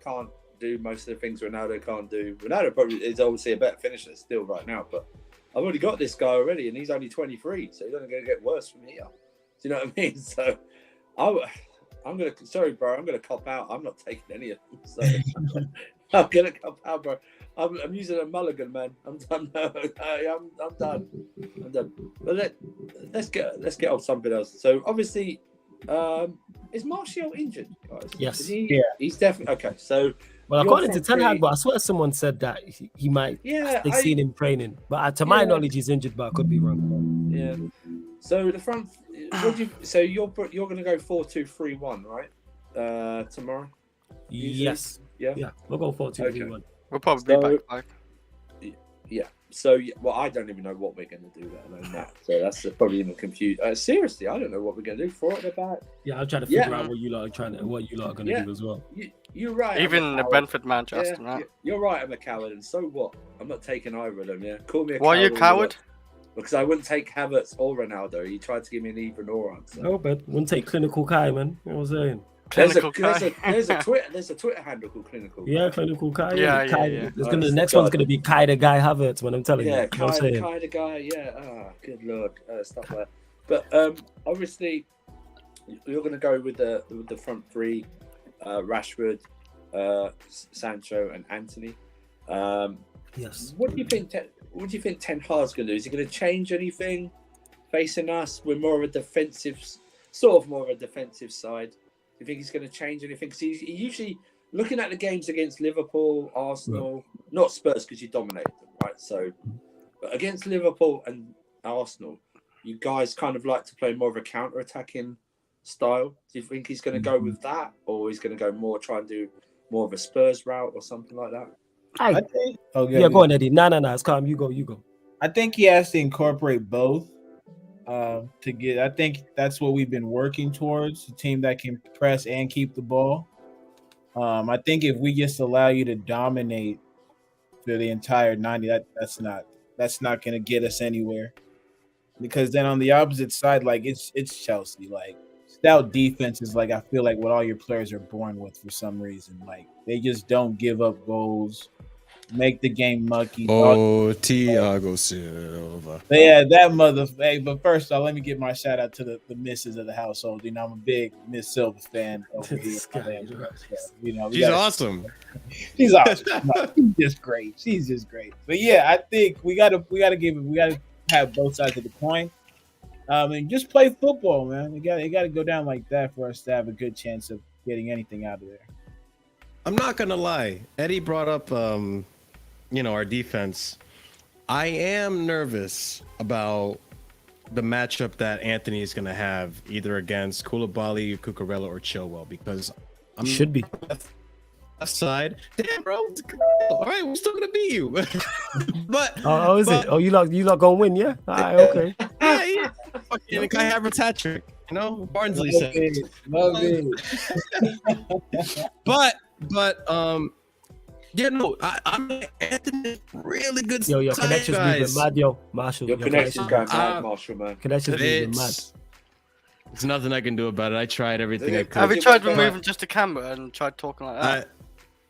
Speaker 5: can't do most of the things Ronaldo can't do. Ronaldo probably is obviously a better finisher still right now, but I've already got this guy already, and he's only 23, so he's only going to get worse from here. Do you know what I mean? So I'm gonna cop out. I'm not taking any of them. So I'm gonna cop out, bro. I'm using a mulligan, man. I'm done. I'm done. But let's get on something else. So obviously, is Martial injured, guys?
Speaker 3: Yes.
Speaker 5: He's definitely okay. So.
Speaker 3: Well, according to Ten Hag, but I swear someone said that he might.
Speaker 5: Yeah,
Speaker 3: they've seen him training, but to my knowledge, he's injured. But I could be wrong.
Speaker 5: Yeah. So the front. You're going to go 4-2-3-1, right? Tomorrow.
Speaker 3: Yes. Yeah. We'll go 4-2-3-1.
Speaker 4: We'll probably be back.
Speaker 5: Yeah. So, well, I don't even know what we're going to do, let alone that. So that's probably even confused. Seriously, I don't know what we're going to do. For it about.
Speaker 3: Yeah, I'm trying to figure out what you lot are going to do as well.
Speaker 5: You're right.
Speaker 4: Even the Brentford man, Justin. Right?
Speaker 5: You're right. I'm a coward, and so what? I'm not taking either of them. Yeah, call me a coward.
Speaker 4: Why are you a coward?
Speaker 5: Because I wouldn't take Havertz or Ronaldo. He tried to give me an either or answer.
Speaker 3: No, but wouldn't take Clinical Kai, man. You know what I'm saying?
Speaker 5: There's a Twitter handle called Clinical.
Speaker 3: Yeah, Clinical Kai.
Speaker 4: Yeah.
Speaker 3: The next one's gonna be Kai the Guy Havertz, man. I'm telling you.
Speaker 5: Kai the Guy. Yeah. Good lord, stuff like that. But obviously, you're gonna go with the front three: Rashford, Sancho, and Anthony.
Speaker 3: Yes.
Speaker 5: What do you think? What do you think Ten Hag's gonna do? Is he gonna change anything facing us? We're more of a defensive side. Do you think he's going to change anything? Because he usually, looking at the games against Liverpool, Arsenal, not Spurs because you dominated them, right? So, but against Liverpool and Arsenal, you guys kind of like to play more of a counter-attacking style. Do you think he's going to go with that, or he's going to go more, try and do more of a Spurs route or something like that?
Speaker 2: I think.
Speaker 3: Go on, Eddie. No, it's calm. You go.
Speaker 2: I think he has to incorporate both. I think that's what we've been working towards, a team that can press and keep the ball. I think if we just allow you to dominate for the entire 90, that's not going to get us anywhere. Because then on the opposite side, like it's Chelsea, like stout defense is like I feel like what all your players are born with for some reason. Like they just don't give up goals, make the game mucky.
Speaker 1: Oh, Thiago Silva.
Speaker 2: But yeah, that mother. Hey, but first off, let me give my shout out to the misses of the household. You know, I'm a big Miss Silva fan over here.
Speaker 3: This guy,
Speaker 2: You know,
Speaker 1: She's awesome.
Speaker 2: She's awesome. No, she's just great. She's just great. But yeah, I think we gotta have both sides of the coin. And just play football, man. It got to go down like that for us to have a good chance of getting anything out of there.
Speaker 1: I'm not gonna lie. Eddie brought up, our defense. I am nervous about the matchup that Anthony is gonna have either against Koulibaly, Cucurella, or Chilwell because I'm
Speaker 3: should be
Speaker 1: left side. Damn, bro. All right, we're still gonna beat you. But
Speaker 3: is it? Oh, you lot gonna win, yeah? All right, okay.
Speaker 1: yeah. Fucking Kai Havertz hat trick. You know, Barnsley said.
Speaker 2: Love it.
Speaker 1: But I'm Anthony. Really good.
Speaker 3: Yo, your connection's moving mad, yo, Marshall.
Speaker 5: Your connection's going mad, Marshall, man.
Speaker 3: Connection's moving mad.
Speaker 1: It's nothing I can do about it. I tried everything I could.
Speaker 4: Have you tried removing just a camera and tried talking like that?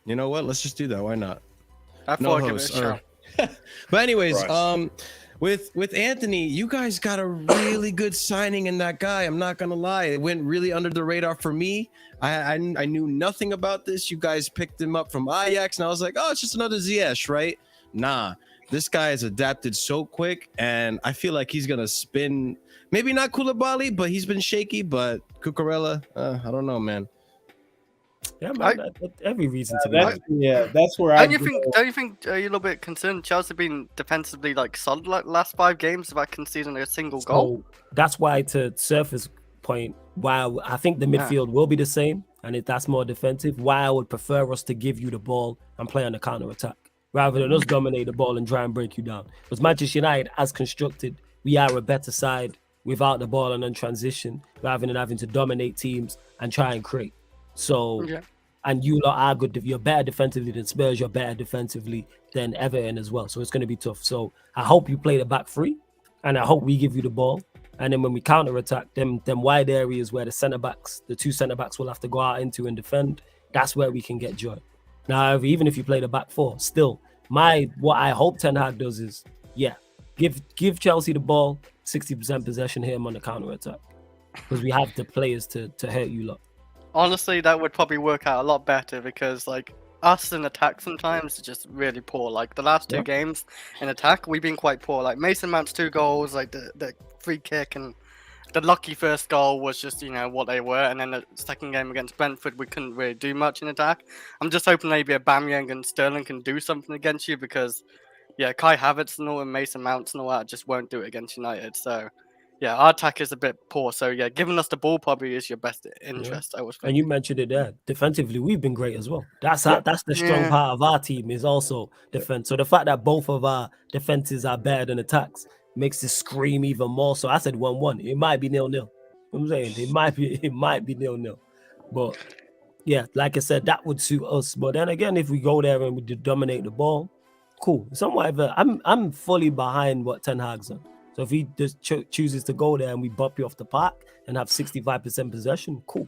Speaker 1: You know what? Let's just do that. Why not?
Speaker 4: I thought I'd give it a shot.
Speaker 1: But anyways,
Speaker 5: Right.
Speaker 1: with Anthony, you guys got a really good signing in that guy. I'm not gonna lie, it went really under the radar for me. I knew nothing about this. You guys picked him up from Ajax, and I was like, oh, it's just another Ziyech, right? Nah, this guy has adapted so quick, and I feel like he's gonna spin. Maybe not Koulibaly, but he's been shaky. But Cucurella, I don't know, man.
Speaker 3: Yeah, man. Every reason to be.
Speaker 2: That's where
Speaker 4: Don't you think you're a little bit concerned? Chelsea been defensively like solid like last 5 games without conceding a single goal.
Speaker 3: So that's why, to Surface point, while I think the midfield will be the same, and if that's more defensive, why I would prefer us to give you the ball and play on the counter attack rather than us dominate the ball and try and break you down. Because Manchester United, as constructed, we are a better side without the ball and then transition rather than having to dominate teams and try and create. So, and you lot are good. You're better defensively than Spurs. You're better defensively than Everton as well. So it's going to be tough. So I hope you play the back three, and I hope we give you the ball. And then when we counter attack, them wide areas where the 2 centre backs will have to go out into and defend. That's where we can get joy. Now, even if you play the back 4, still what I hope Ten Hag does is, give Chelsea the ball, 60% possession, hit him on the counter attack, because we have the players to hurt you lot.
Speaker 4: Honestly, that would probably work out a lot better because, like, us in attack sometimes is just really poor. Like, the last 2 games in attack, we've been quite poor. Like, Mason Mount's 2 goals, like, the free kick and the lucky first goal was just, what they were. And then the second game against Brentford, we couldn't really do much in attack. I'm just hoping maybe Aubameyang and Sterling can do something against you because, Kai Havertz and all and Mason Mount and all that just won't do it against United. So, our attack is a bit poor. So, giving us the ball probably is your best interest, I was thinking.
Speaker 3: And you mentioned it there. Defensively, we've been great as well. That's the strong part of our team is also defense. So the fact that both of our defenses are better than attacks makes it scream even more. So I said 1-1. It might be 0-0. I'm saying it might be 0-0. But like I said, that would suit us. But then again, if we go there and we dominate the ball, cool. I'm fully behind what Ten Hag's done. So if he just chooses to go there and we bop you off the park and have 65% possession, cool,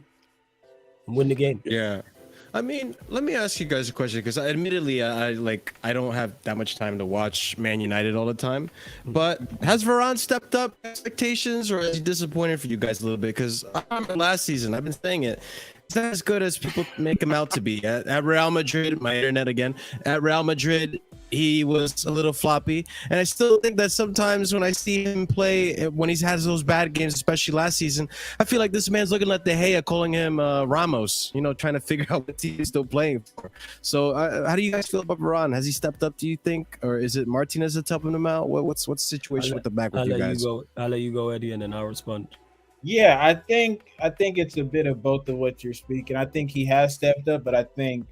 Speaker 3: and win the game.
Speaker 1: Yeah. I mean, let me ask you guys a question, because I don't have that much time to watch Man United all the time. But has Varane stepped up expectations, or is he disappointed for you guys a little bit? Because I remember last season, I've been saying it, he's not as good as people make him out to be. At Real Madrid, my internet again, at Real Madrid, he was a little floppy. And I still think that sometimes when I see him play, when he has those bad games, especially last season, I feel like this man's looking at De Gea, calling him Ramos, trying to figure out what team he's still playing for. So how do you guys feel about Varane? Has he stepped up, do you think? Or is it Martinez that's helping him out? What's the situation with the back with you guys?
Speaker 3: I'll let you go, Eddie, and then I'll respond.
Speaker 2: Yeah, I think it's a bit of both of what you're speaking. I think he has stepped up, but I think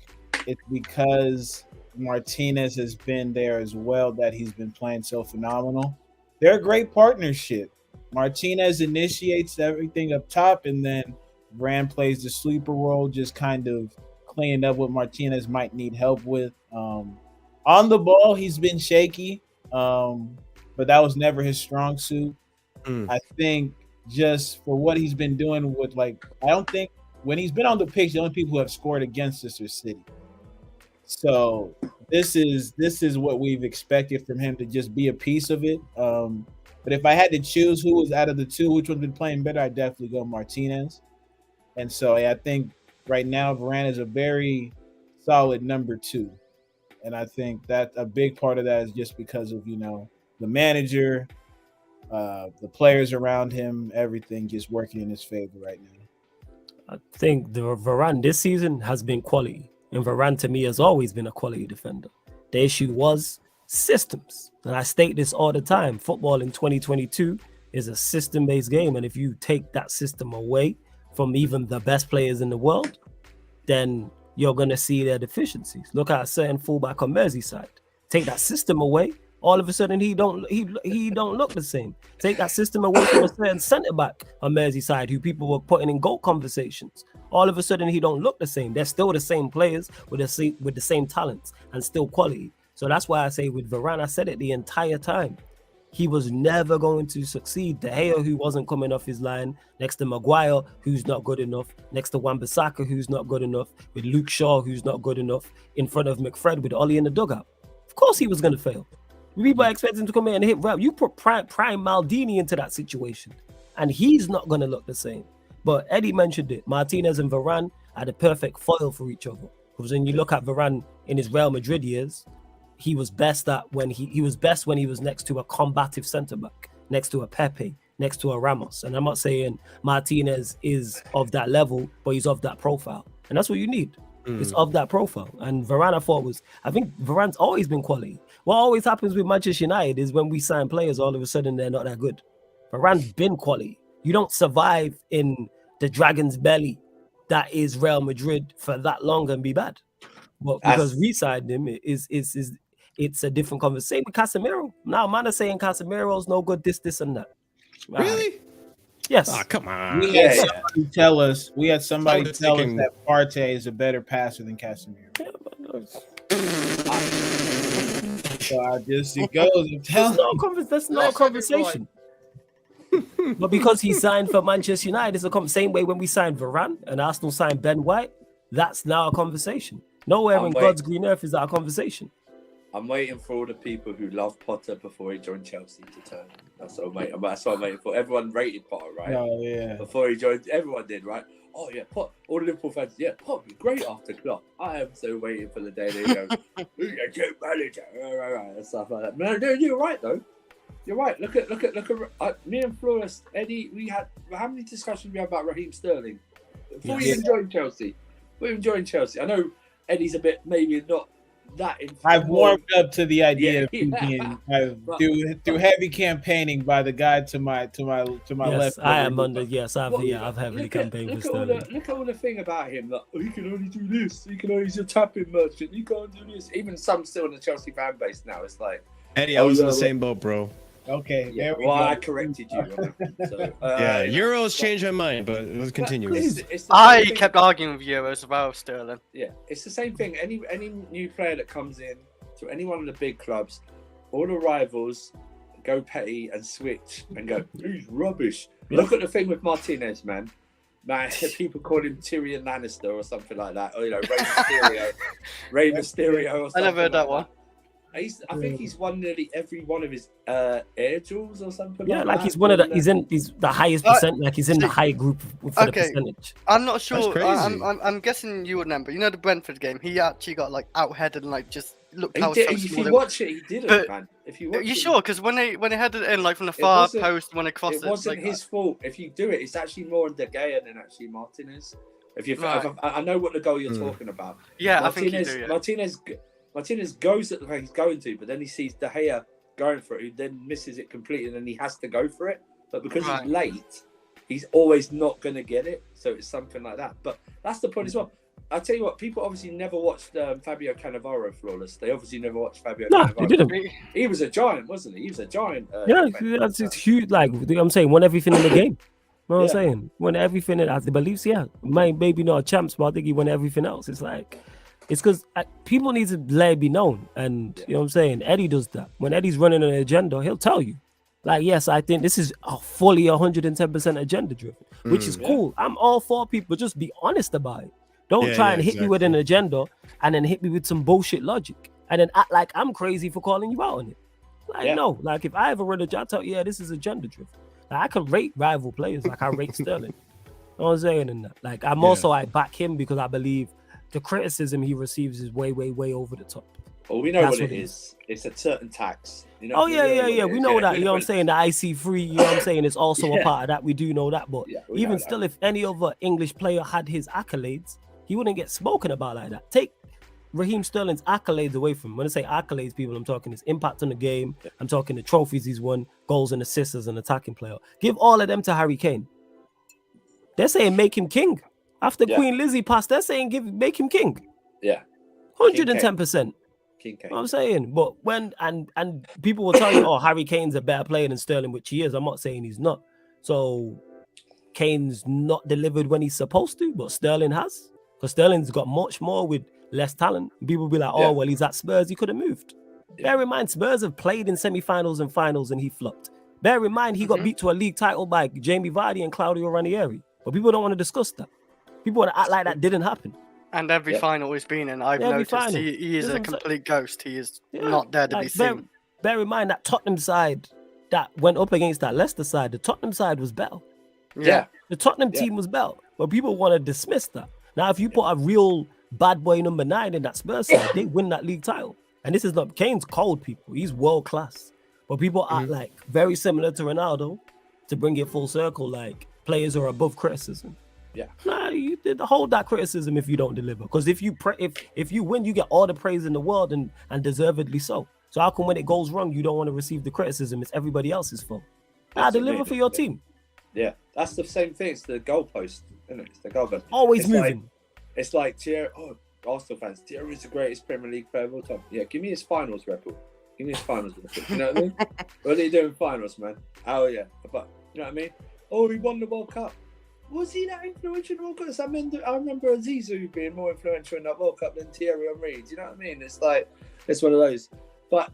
Speaker 2: it's because Martinez has been there as well that he's been playing so phenomenal. They're a great partnership. Martinez initiates everything up top, and then Varane plays the sleeper role, just kind of cleaning up what Martinez might need help with. On the ball, he's been shaky, but that was never his strong suit. I think just for what he's been doing with like. I don't think when he's been on the pitch, the only people who have scored against us are City. So this is what we've expected from him to just be a piece of it. But if I had to choose who was out of the two, which one's been playing better, I'd definitely go Martinez. And so I think right now Varane is a very solid number 2. And I think that a big part of that is just because of, the manager, the players around him, everything just working in his favor right now.
Speaker 3: I think the Varane this season has been quality. And Varane to me has always been a quality defender. The issue was systems. And I state this all the time. Football in 2022 is a system-based game. And if you take that system away from even the best players in the world, then you're going to see their deficiencies. Look at a certain fullback on Merseyside. Take that system away, all of a sudden he don't look the same. Take that system away from a certain centre-back on Merseyside who people were putting in goal conversations. All of a sudden he don't look the same. They're still the same players with the same talents and still quality. So that's why I say with Varane, I said it the entire time. He was never going to succeed. De Gea, who wasn't coming off his line, next to Maguire, who's not good enough, next to Wan-Bissaka, who's not good enough, with Luke Shaw, who's not good enough, in front of McFred with Ollie in the dugout. Of course he was going to fail. People expect him to come in and hit rap. You put prime Maldini into that situation, and he's not going to look the same. But Eddie mentioned it. Martinez and Varane are the perfect foil for each other. Because when you look at Varane in his Real Madrid years, he was best when he was next to a combative centre back, next to a Pepe, next to a Ramos. And I'm not saying Martinez is of that level, but he's of that profile, and that's what you need. It's of that profile. And Varane, I think Varane's always been quality. What always happens with Manchester United is when we sign players, all of a sudden they're not that good. Varane's been quality. You don't survive in the dragon's belly that is Real Madrid for that long and be bad. But because we signed him, it's a different conversation. With Casemiro, now man are saying Casemiro's no good, this and that.
Speaker 1: Really?
Speaker 3: Yes.
Speaker 1: Oh, come on.
Speaker 2: We had somebody tell us that Partey is a better passer than Casemiro. So it goes.
Speaker 3: That's not a conversation. But because he signed for Manchester United, it's the same way when we signed Varane and Arsenal signed Ben White. That's now a conversation. Nowhere in God's green earth is that a conversation.
Speaker 5: I'm waiting for all the people who love Potter before he joined Chelsea to turn. That's what I'm waiting for. Everyone rated Potter, right?
Speaker 2: Oh, yeah.
Speaker 5: Before he joined, everyone did, right? Oh, yeah, Potter. All the Liverpool fans, yeah, Potter be great after Klopp. I am so waiting for the day they go, who's a good manager? And stuff like that. No, you're right, though. You're right. Look at me and Flores, Eddie, how many discussions we had about Raheem Sterling? Before he even joined Chelsea. I know Eddie's a bit maybe not that.
Speaker 2: I've warmed up to the idea of being through heavy campaigning by the guy to my left.
Speaker 3: I am under. Yes, I've heavily campaigned for Sterling.
Speaker 5: Look at all the thing about him. Like, he can only do this. He's a tapping merchant. He can't do this. Even some still in the Chelsea fan base now. It's like,
Speaker 1: Eddie, I was in the same boat, bro.
Speaker 2: Okay,
Speaker 5: yeah, I corrected you. So,
Speaker 1: Euros changed my mind, but let's continue.
Speaker 4: I kept arguing with Euros about Sterling.
Speaker 5: Yeah, it's the same thing. Any new player that comes in to any one of the big clubs, all the rivals go petty and switch and go, he's rubbish. Look at the thing with Martinez, man. People call him Tyrion Lannister or something like that. Or, Rey Mysterio or something.
Speaker 4: I never heard that one.
Speaker 5: I think he's won nearly every one of his air jewels or something.
Speaker 3: Yeah, like he's one of the he's the highest percent. Like he's in the high group for the percentage.
Speaker 4: I'm not sure. I'm guessing you would remember. You know the Brentford game. He actually got like out-headed and like just looked.
Speaker 5: If you watch it, he didn't. Man. If you watch
Speaker 4: sure? Because when they headed it in like from the far post when they crossed
Speaker 5: it wasn't his fault. If you do it, it's actually more on De Gea than actually Martinez. I know what the goal you're talking about.
Speaker 4: Yeah, Martinez, I think you do. Yeah.
Speaker 5: Martinez goes at the way he's going to, but then he sees De Gea going for it, who then misses it completely, and then he has to go for it. But because he's late, he's always not going to get it. So it's something like that. But that's the point as well. I tell you what, people obviously never watched Fabio Cannavaro flawless. They obviously never watched Fabio Cannavaro.
Speaker 3: No, they didn't.
Speaker 5: He was a giant, wasn't he? He was a giant.
Speaker 3: It's huge. Like I'm saying, won everything in the game. You know what I'm saying? Won everything as the beliefs. Yeah, maybe not a champs, but I think he won everything else. It's like. It's because people need to let it be known. And you know what I'm saying? Eddie does that. When Eddie's running an agenda, he'll tell you. Like, yes, I think this is a fully 110% agenda driven, which is cool. I'm all for people. Just be honest about it. Don't try and hit me with an agenda and then hit me with some bullshit logic and then act like I'm crazy for calling you out on it. Like, no. Like, if I ever run a job, I tell you, this is agenda driven. Like, I can rate rival players like I rate Sterling. You know what I'm saying? And that. Like, I'm also, I back him because I believe the criticism he receives is way, way, way over the top.
Speaker 5: Well, we know what it is. It's a certain tax. You know,
Speaker 3: we know that. You know what I'm saying? The IC3, you know what I'm saying? It's also a part of that. We do know that. But even still, if any other English player had his accolades, he wouldn't get spoken about like that. Take Raheem Sterling's accolades away from him. When I say accolades, people, I'm talking his impact on the game. I'm talking the trophies he's won, goals and assists as an attacking player. Give all of them to Harry Kane. They're saying make him king. After Queen Lizzie passed, they're saying make him king.
Speaker 5: Yeah.
Speaker 3: 110%.
Speaker 5: King Kane.
Speaker 3: You know what I'm saying? But when and people will tell you, oh, Harry Kane's a better player than Sterling, which he is. I'm not saying he's not. So Kane's not delivered when he's supposed to, but Sterling has. Because Sterling's got much more with less talent. People will be like, oh, well, he's at Spurs, he could have moved. Bear in mind, Spurs have played in semi-finals and finals and he flopped. Bear in mind, he got beat to a league title by Jamie Vardy and Claudio Ranieri. But people don't want to discuss that. People want to act like that didn't happen.
Speaker 4: And every final he's been in, I've noticed he is a complete ghost. He is not there to be seen.
Speaker 3: Bear in mind that Tottenham side that went up against that Leicester side, the Tottenham side was better.
Speaker 5: Yeah.
Speaker 3: The Tottenham team was better. But people want to dismiss that. Now, if you put a real bad boy number 9 in that Spurs side, they win that league title. And this is not Kane's cold, people. He's world class. But people act like very similar to Ronaldo to bring it full circle, like players are above criticism.
Speaker 5: Yeah.
Speaker 3: Nah, you did hold that criticism if you don't deliver. Because if you if you win, you get all the praise in the world and deservedly so. So how come when it goes wrong, you don't want to receive the criticism? It's everybody else's fault. Deliver for your team.
Speaker 5: Yeah, that's the same thing. It's the goalpost, isn't it? It's the goalpost.
Speaker 3: Always moving.
Speaker 5: It's like Thierry. Oh, Arsenal fans. Thierry is the greatest Premier League player of all time. Yeah, give me his finals record. Give me his finals record. You know what I mean? What are you doing finals, man? Oh yeah, but you know what I mean? Oh, he won the World Cup. Was he that influential in the World Cup? I remember Zizou being more influential in that World Cup than Thierry Henry. Do you know what I mean? It's like, it's one of those. But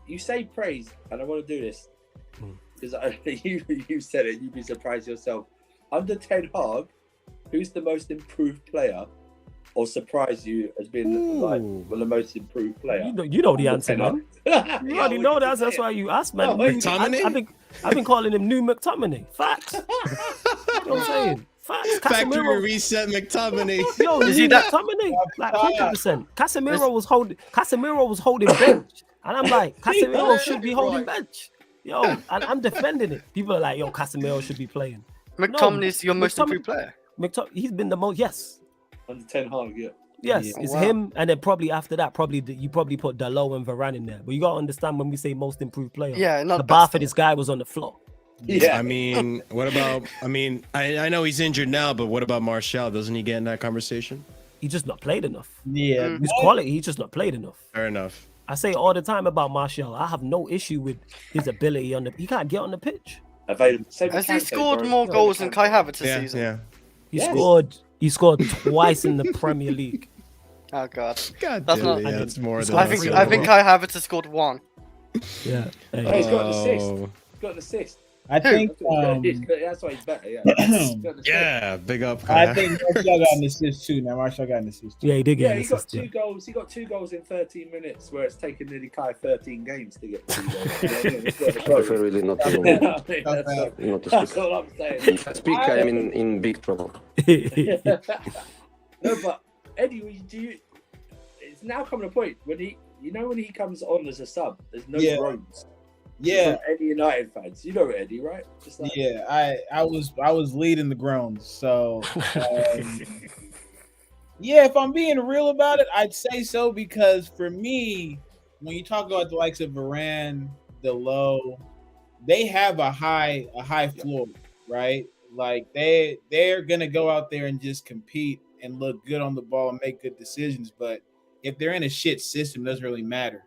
Speaker 5: you say praise, and I want to do this because you said it. You'd be surprised yourself. Under Ten Hag, who's the most improved player, or surprise you as being the most improved player?
Speaker 3: You know the answer, man. You already know that. That's why you asked, man. I've been calling him New McTominay. Facts. You know what I'm saying? Facts.
Speaker 1: Factory reset McTominay.
Speaker 3: Yo, is he that McTominay? Like 100%. Casemiro was holding bench, and I'm like, Casemiro should be holding bench. Yo, and I'm defending it. People are like, yo, Casemiro should be playing.
Speaker 4: McTominay's your most improved player.
Speaker 3: He's been the most. Yes.
Speaker 5: Under Ten Hag, yeah.
Speaker 3: Yes, it's him, and then probably after that, you probably put Dalot and Varane in there. But you gotta understand when we say most improved player, the bar for this guy was on the floor.
Speaker 1: Yeah, I mean, what about? I mean, I know he's injured now, but what about Martial? Doesn't he get in that conversation?
Speaker 3: He just not played enough.
Speaker 2: Yeah,
Speaker 3: his quality, he just not played enough.
Speaker 1: Fair enough.
Speaker 3: I say all the time about Martial. I have no issue with his ability he can't get on the pitch.
Speaker 4: Has he scored more goals than Kai Havertz this season?
Speaker 3: Yeah. He scored twice in the Premier League.
Speaker 4: Oh God.
Speaker 1: That's not. Yeah, that's more than.
Speaker 4: I think Kai Havertz has scored 1.
Speaker 3: Yeah.
Speaker 5: Hey. He's got an assist. He's got an assist.
Speaker 2: I think
Speaker 5: that's why he's better. Yeah.
Speaker 1: Yeah. Big up.
Speaker 2: I think Martial got an assist too. Now Martial got an assist too.
Speaker 3: Yeah, he did get an
Speaker 5: He
Speaker 3: assist.
Speaker 5: got 2 goals. He got 2 goals in 13 minutes, where it's taken nearly Kai 13 games to get 2 goals. I
Speaker 6: prefer really not to.
Speaker 5: Not to speak. That's all I'm saying.
Speaker 6: If I speak, I'm in big trouble.
Speaker 5: No, but Eddie, it's now coming to a point when when he comes on as a sub, there's no groans.
Speaker 2: Yeah,
Speaker 5: any United fans, you know Eddie, right? Just like,
Speaker 2: I was leading the groans. So yeah, if I'm being real about it, I'd say so, because for me, when you talk about the likes of Varane, Dalot, they have a high floor, right? Like they're gonna go out there and just compete and look good on the ball and make good decisions. But if they're in a shit system, it doesn't really matter.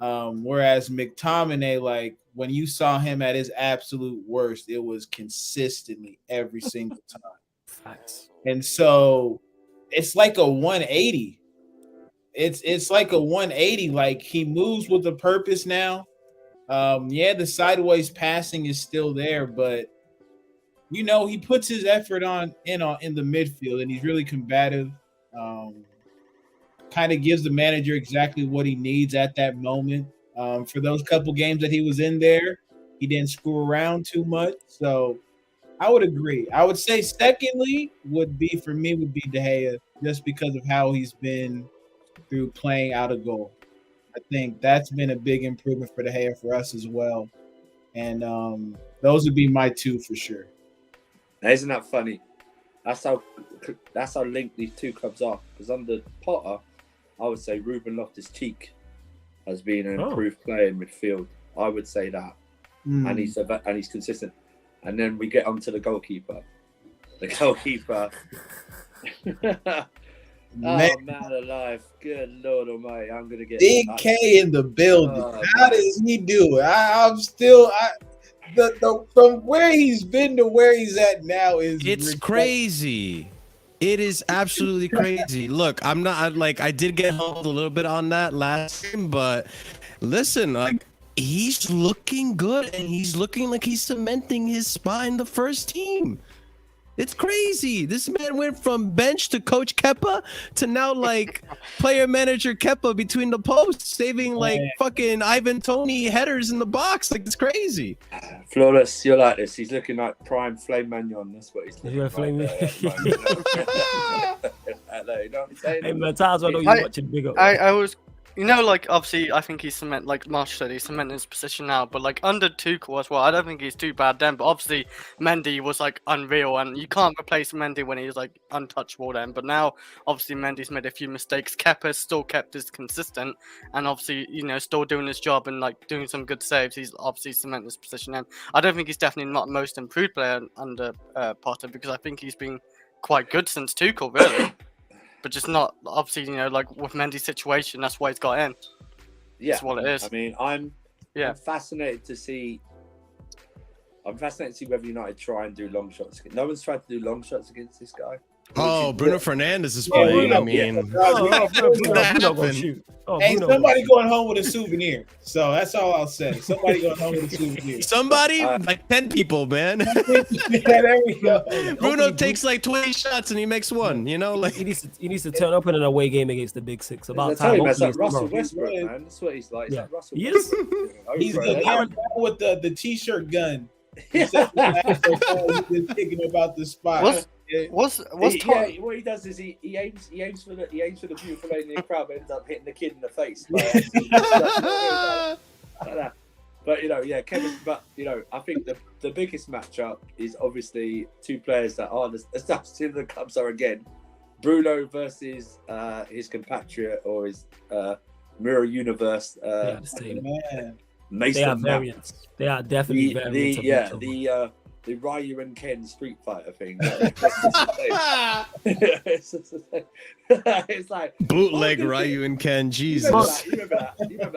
Speaker 2: Whereas McTominay, like when you saw him at his absolute worst, it was consistently every single time.
Speaker 3: Facts.
Speaker 2: And so it's like a 180. It's like a 180. Like he moves with a purpose now. Yeah, the sideways passing is still there, but you know, he puts his effort in the midfield, and he's really combative. Kind of gives the manager exactly what he needs at that moment. For those couple games that he was in there, he didn't screw around too much. So I would agree. I would say secondly would be De Gea, just because of how he's been through playing out of goal. I think that's been a big improvement for De Gea for us as well. And those would be my two for sure.
Speaker 5: Now, isn't that funny? That's how linked these two clubs are. Because under Potter, I would say Ruben Loftus-Cheek has been an improved player in midfield. I would say that, and he's consistent. And then we get onto the goalkeeper. The goalkeeper. Oh man alive! Good Lord Almighty! I'm gonna get
Speaker 2: Big K in the building. How does he do it? I'm still. From where he's been to where he's at now is
Speaker 1: crazy. It is absolutely crazy. Look, I did get humbled a little bit on that last game, but listen, like he's looking good and he's looking like he's cementing his spot in the first team. It's crazy. This man went from bench to Coach Kepa to now like player manager Kepa between the posts, saving like fucking Ivan Toney headers in the box. Like it's crazy.
Speaker 5: Flawless, you're like this. He's looking like prime Flame Magnon. That's what he's looking
Speaker 3: Yeah,
Speaker 5: like.
Speaker 3: Flame Hey man, times I know
Speaker 4: I-
Speaker 3: you're watching big up.
Speaker 4: I was, you know, like obviously I think he's like Marsh said, he's cementing his position now. But like under Tuchel as well, I don't think he's too bad then. But obviously Mendy was like unreal, and you can't replace Mendy when he's like untouchable then. But now obviously Mendy's made a few mistakes. Kepa's still kept his consistent, and obviously still doing his job and like doing some good saves. He's obviously cementing his position, and I don't think he's definitely not most improved player under Potter, because I think he's been quite good since Tuchel really. But just not obviously, like with Mendy's situation, that's why he's got in.
Speaker 5: Yeah,
Speaker 4: That's what it is.
Speaker 5: I mean, I'm fascinated to see. I'm fascinated to see whether United try and do long shots. No one's tried to do long shots against this guy.
Speaker 1: Oh, Bruno Fernandes is playing. I mean,
Speaker 3: Bruno gonna shoot.
Speaker 2: Hey, somebody going home with a souvenir. So that's all I'll say. Somebody going home with a souvenir.
Speaker 1: Somebody, like 10 people, man.
Speaker 2: There we go.
Speaker 1: Bruno takes like 20 shots and he makes one. Like
Speaker 3: he needs to turn up in an away game against the Big Six. About
Speaker 5: I tell
Speaker 3: time.
Speaker 5: you, man, it's like
Speaker 3: Hopefully
Speaker 5: Russell
Speaker 3: tomorrow.
Speaker 5: Westbrook, man. That's what he's like.
Speaker 3: Yeah.
Speaker 5: Like Russell
Speaker 3: He is.
Speaker 2: He's the guy with the t-shirt gun. He's thinking about the spot.
Speaker 4: What
Speaker 5: he does is he aims for the beautiful lady in the crowd, but ends up hitting the kid in the face. Like that. But Kevin. But I think the biggest matchup is obviously two players that are as tough as the clubs are again. Bruno versus his compatriot or his mirror universe. Mason
Speaker 3: They are variants. They are definitely variants.
Speaker 5: The Ryu and Ken Street Fighter thing. It's like
Speaker 1: bootleg Ryu and Ken. Jesus.
Speaker 5: You remember that?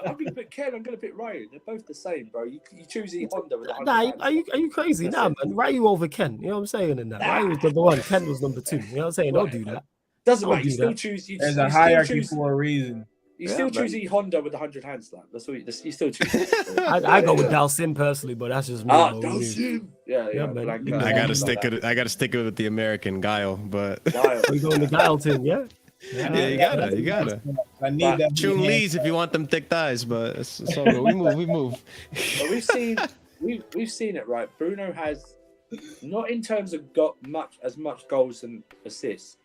Speaker 5: I'm going to pick Ken. I'm going to pick Ryu. They're both the same, bro. You choose the Honda with the
Speaker 3: Are you crazy? Nah, man. Ryu over Ken. You know what I'm saying? In that, Ryu was number one. Ken was number two. You know what I'm saying? Don't do that.
Speaker 5: Doesn't matter. You still choose.
Speaker 2: There's a hierarchy for a reason.
Speaker 5: You still choose the Honda with the 100 hand slap. That's what you still choose.
Speaker 3: I go with Dalsim personally, but that's just me.
Speaker 5: Dalsim. Yeah, man.
Speaker 1: I gotta stick it with the American Guile, but
Speaker 3: we go in the Guile team, yeah.
Speaker 1: You gotta.
Speaker 2: I need that.
Speaker 1: Chun Lee's if you want them thick thighs, but it's all good. We move.
Speaker 5: But we've seen it, right? Bruno has not in terms of got as much goals and assists.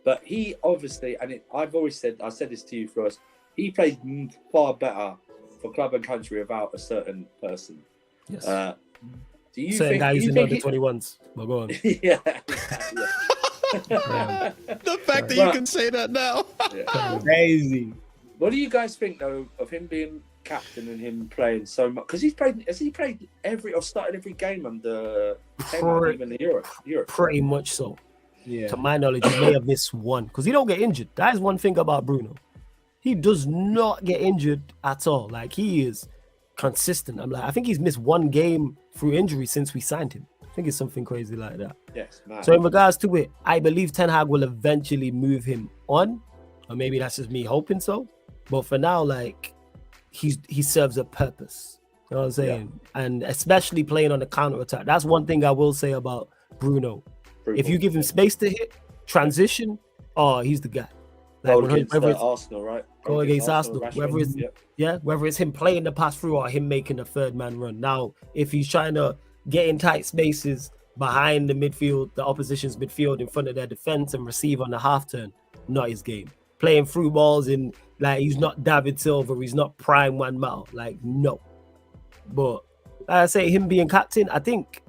Speaker 5: But he obviously, I've always said, I said this to you, Flores, he plays far better for club and country without a certain person.
Speaker 3: Yes.
Speaker 5: Do you
Speaker 3: certain
Speaker 5: think
Speaker 3: guys in under 21s? Well, go on.
Speaker 5: Yeah.
Speaker 1: The fact that you can say that now.
Speaker 2: Crazy.
Speaker 5: What do you guys think though of him being captain and him playing so much? Because has he played started every game under even the Europe?
Speaker 3: Pretty much so.
Speaker 2: Yeah.
Speaker 3: To my knowledge, he may have missed one because he don't get injured. That is one thing about Bruno. He does not get injured at all. Like he is consistent. I think he's missed one game through injury since we signed him. I think it's something crazy like that.
Speaker 5: Yes, man.
Speaker 3: So in regards to it, I believe Ten Hag will eventually move him on, or maybe that's just me hoping so. But for now, like he serves a purpose. You know what I'm saying? And especially playing on the counter attack. That's one thing I will say about Bruno. If you give him space to hit, transition, oh, he's the guy. Like
Speaker 5: Goal against Arsenal, right?
Speaker 3: Go against Arsenal. Whether it's
Speaker 5: yeah,
Speaker 3: whether it's him playing the pass through or him making a third man run. Now, if he's trying to get in tight spaces behind the midfield, the opposition's midfield in front of their defense and receive on the half turn, not his game. Playing through balls in like he's not David Silva, he's not prime Juan Mao. Like, no. But like I say, him being captain, I think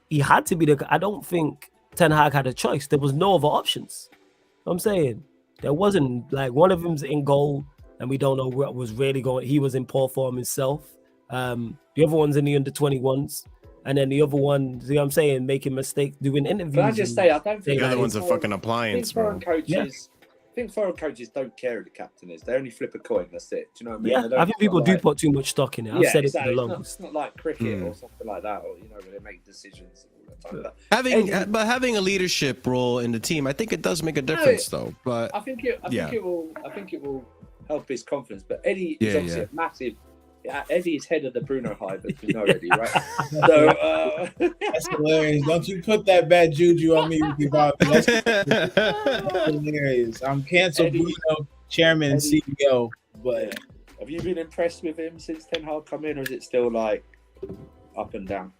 Speaker 3: he had to be I don't think Ten Hag had a choice. There was no other options. You know what I'm saying there wasn't, like, one of them's in goal and we don't know what was really going. He was in poor form himself. The other one's in the under 21s. And then the other one, see what I'm saying, making mistakes, doing interviews.
Speaker 5: Can I just say, I don't think
Speaker 1: the other one's a fucking appliance, bro.
Speaker 5: I think foreign coaches don't care who the captain is. They only flip a coin. That's it. Do you know what I mean?
Speaker 3: Yeah, I think people do put too much stock in it. I've said it for the longest.
Speaker 5: It's not like cricket or something like that, or where they make decisions all the time.
Speaker 1: Having a leadership role in the team, I think it does make a difference, though. But
Speaker 5: I think it will help his confidence. But Eddie is obviously a massive. Eddie is head of the Bruno hive, as you know, Eddie, right? So
Speaker 2: that's hilarious. Don't you put that bad juju on me, Ricky Bobby. That's hilarious. I'm canceled Bruno, chairman and CEO. But
Speaker 5: have you been impressed with him since Ten Hag come in, or is it still like up and down?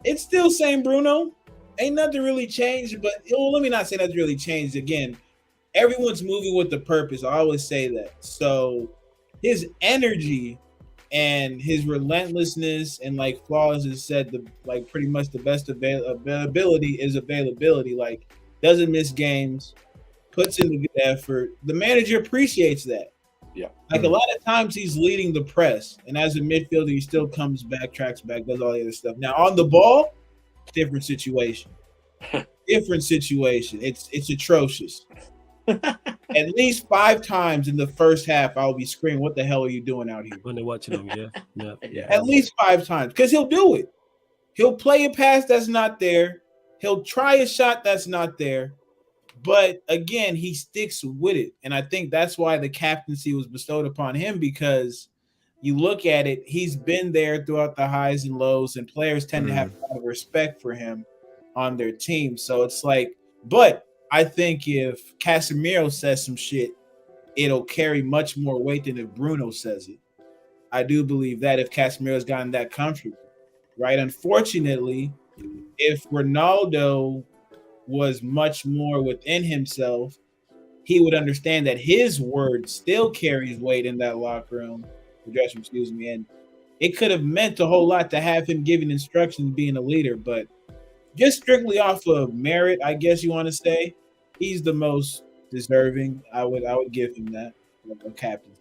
Speaker 2: It's still same Bruno. Ain't nothing really changed. But let me not say nothing really changed. Again, everyone's moving with the purpose. I always say that. So his energy and his relentlessness and like flaws is said like pretty much the best availability is availability. Like, doesn't miss games, puts in a good effort. The manager appreciates that.
Speaker 5: Yeah.
Speaker 2: Like a lot of times he's leading the press, and as a midfielder, he still comes back, tracks back, does all the other stuff. Now on the ball, different situation. Different situation. It's atrocious. At least 5 times in the first half, I'll be screaming, "What the hell are you doing out here?"
Speaker 3: When they're watching them, yeah.
Speaker 2: At least 5 times, because he'll do it. He'll play a pass that's not there. He'll try a shot that's not there. But again, he sticks with it, and I think that's why the captaincy was bestowed upon him. Because you look at it, he's been there throughout the highs and lows, and players tend to have a lot of respect for him on their team. So it's like, but I think if Casemiro says some shit, it'll carry much more weight than if Bruno says it. I do believe that if Casemiro's gotten that comfortable, right? Unfortunately, if Ronaldo was much more within himself, he would understand that his word still carries weight in that locker room, and it could have meant a whole lot to have him giving instructions, being a leader. But just strictly off of merit, I guess you want to say, he's the most deserving. I would give him that, a captain.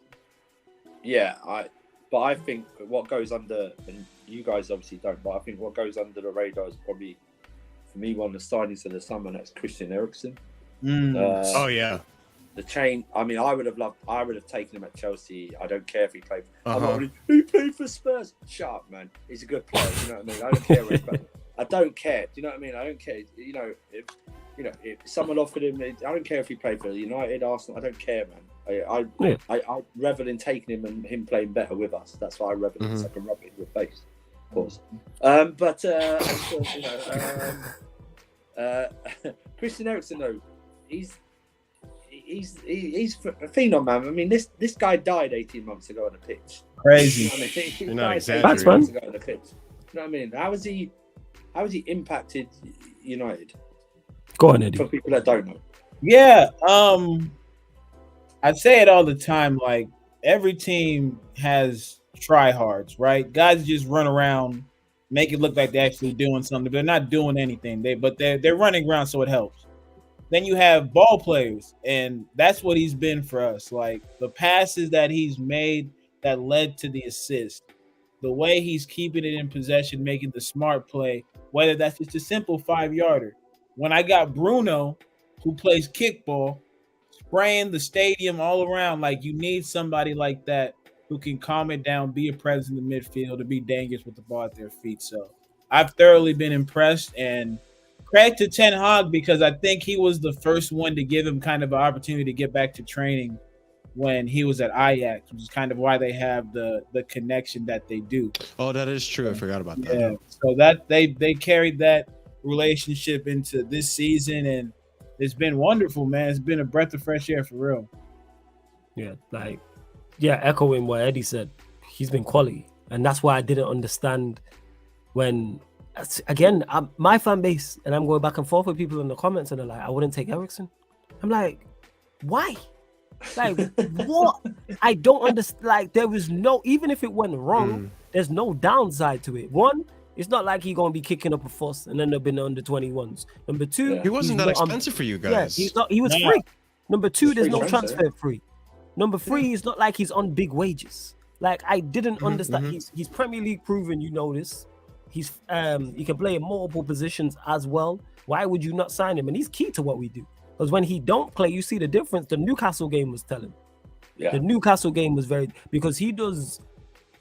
Speaker 5: Yeah, I think what goes under, and you guys obviously don't, but I think what goes under the radar is probably, for me, one of the signings of the summer. That's Christian Eriksen.
Speaker 1: Oh yeah,
Speaker 5: the chain. I mean, I would have taken him at Chelsea. I don't care if he played. He played for Spurs. Shut up, man. He's a good player. You know what I mean? I don't care where he's playing. I don't care. Do you know what I mean? I don't care. If someone offered him, I don't care if he played for United, Arsenal. I don't care, man. I revel in taking him and him playing better with us. That's why I revel in. So I can rub it in your face, of course. Christian Eriksen, though, he's a phenom, man. I mean, this guy died 18 months ago on the pitch.
Speaker 2: Crazy.
Speaker 5: You know what I mean?
Speaker 1: You're not
Speaker 3: That's fun.
Speaker 5: Ago on the pitch. You know what I mean? How has he impacted United?
Speaker 3: Go on, Eddie.
Speaker 5: For people that don't know.
Speaker 2: Yeah, I say it all the time. Like, every team has tryhards, right? Guys just run around, make it look like they're actually doing something, but they're not doing anything. They're running around, so it helps. Then you have ball players, and that's what he's been for us. Like, the passes that he's made that led to the assist, the way he's keeping it in possession, making the smart play, whether that's just a simple 5-yarder. When I got Bruno, who plays kickball, spraying the stadium all around, like, you need somebody like that who can calm it down, be a presence in the midfield, to be dangerous with the ball at their feet. So I've thoroughly been impressed, and credit to Ten Hag, because I think he was the first one to give him kind of an opportunity to get back to training when he was at Ajax, which is kind of why they have the connection that they do.
Speaker 1: Oh, that is true. I forgot about that.
Speaker 2: Yeah, so that they carried that relationship into this season, and it's been wonderful, man. It's been a breath of fresh air for real.
Speaker 3: Yeah, echoing what Eddie said, he's been quality, and that's why I didn't understand when, again, my fan base, and I'm going back and forth with people in the comments, and they're like, I wouldn't take Eriksen. I'm like, why? Like, what? I don't understand. Like, there was no, even if it went wrong, there's no downside to it. One, it's not like he's gonna be kicking up a fuss and end up in the under 21s. Number two,
Speaker 1: he wasn't that expensive for you guys.
Speaker 3: Yeah, he was free. Number two, there's no transfer free. Number three, it's not like he's on big wages. Like, I didn't understand. He's Premier League proven, you know this. He can play in multiple positions as well. Why would you not sign him? And he's key to what we do. Because when he don't play, you see the difference. The Newcastle game was telling. Yeah. The Newcastle game was because he does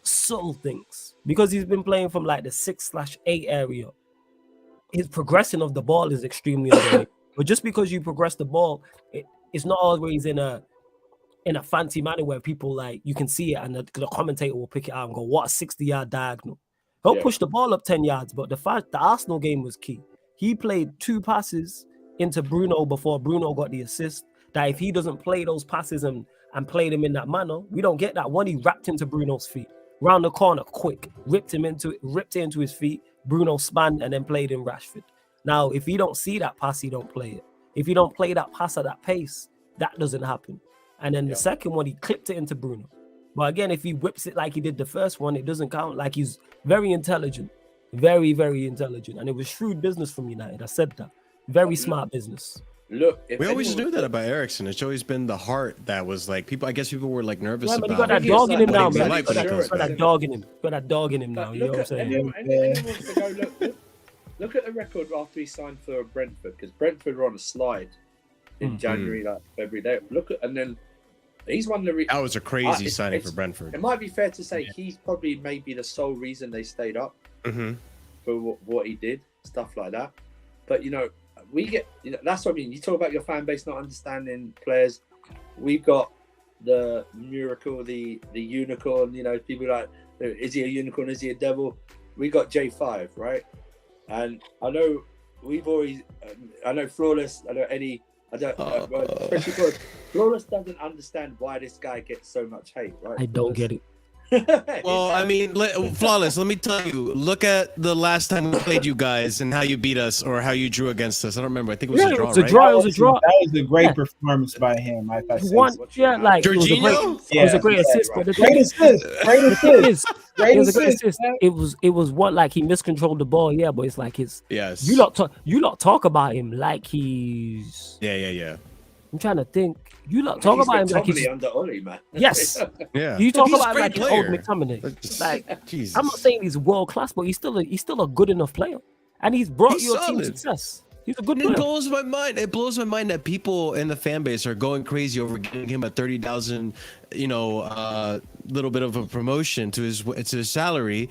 Speaker 3: subtle things. Because he's been playing from like the 6/8 area. His progression of the ball is extremely underrated. But just because you progress the ball, it's not always in a fancy manner where people like, you can see it and the commentator will pick it out and go, what a 60-yard diagonal. He'll push the ball up 10 yards, but the Arsenal game was key. He played 2 passes into Bruno before Bruno got the assist, that if he doesn't play those passes and play them in that manner, we don't get that. One, he wrapped into Bruno's feet, round the corner quick, ripped it into his feet, Bruno spanned and then played in Rashford. Now, if he don't see that pass, he don't play it. If he don't play that pass at that pace, that doesn't happen. And then the second one, he clipped it into Bruno. But again, if he whips it like he did the first one, it doesn't count. Like, he's very intelligent, very, very intelligent. And it was shrewd business from United. I said that. Very smart business.
Speaker 5: Look,
Speaker 1: we always knew that about Eriksen. It's always been the heart that was like, people. I guess people were like nervous about.
Speaker 3: He got that dog in him now, man.
Speaker 1: Got
Speaker 3: that dog in him. Got that dog in him now. You know what I'm saying?
Speaker 5: Anyone wants to go look at the record after he signed for Brentford, because Brentford were on a slide in January, like February. And then he's won the.
Speaker 1: That was a crazy signing for Brentford.
Speaker 5: It might be fair to say he's probably maybe the sole reason they stayed up for what he did, stuff like that. But we get, that's what I mean. You talk about your fan base not understanding players. We've got the miracle, the unicorn. People like, is he a unicorn? Is he a devil? We got J5, right? And I know we've always, I know Flawless, I know Eddie, Flawless doesn't understand why this guy gets so much hate, right?
Speaker 3: I don't get it.
Speaker 1: Well, I mean, Flawless, let me tell you, look at the last time we played you guys and how you beat us or how you drew against us. I don't remember. I think it was a draw, right?
Speaker 3: It was a draw.
Speaker 2: That was a great performance by him.
Speaker 3: Like
Speaker 1: Jorginho?
Speaker 3: It was a great assist.
Speaker 2: Great assist.
Speaker 3: It was what, like, he miscontrolled the ball, but it's like
Speaker 1: yes.
Speaker 3: You lot talk about him like he's
Speaker 1: yeah.
Speaker 3: I'm trying to think. You lot talk about him like he's
Speaker 5: under Oli, man.
Speaker 3: Yes.
Speaker 1: Yeah.
Speaker 3: You talk about him
Speaker 1: great
Speaker 3: like he's old McTominay. Like,
Speaker 1: Jesus.
Speaker 3: I'm not saying he's world class, but he's still a good enough player, and he's brought your team success. He's a good player.
Speaker 1: It blows my mind. It blows my mind that people in the fan base are going crazy over giving him a 30,000, little bit of a promotion to his salary,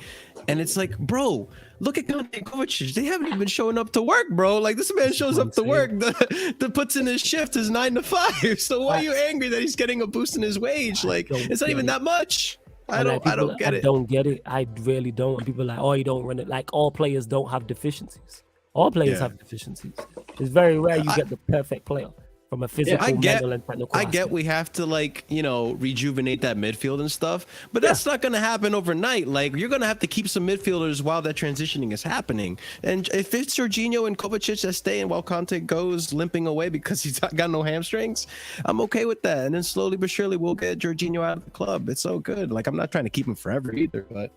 Speaker 1: and it's like, bro, look at Conte and Kovacic. They haven't even been showing up to work, bro. Like, this man shows up to work, that puts in his shift is 9 to 5. So why are you angry that he's getting a boost in his wage? Like, it's not even that much. I don't get it.
Speaker 3: I don't get it. I really don't. And people are like, oh, you don't run it. Like, all players don't have deficiencies. All players have deficiencies. It's very rare you get the perfect player from a physical, mental, and technical
Speaker 1: I get we have to, like, rejuvenate that midfield and stuff, but that's not going to happen overnight. Like, you're going to have to keep some midfielders while that transitioning is happening. And if it's Jorginho and Kovacic that stay and while Conte goes limping away because he's got no hamstrings, I'm okay with that. And then slowly but surely we'll get Jorginho out of the club. It's so good. Like, I'm not trying to keep him forever either, but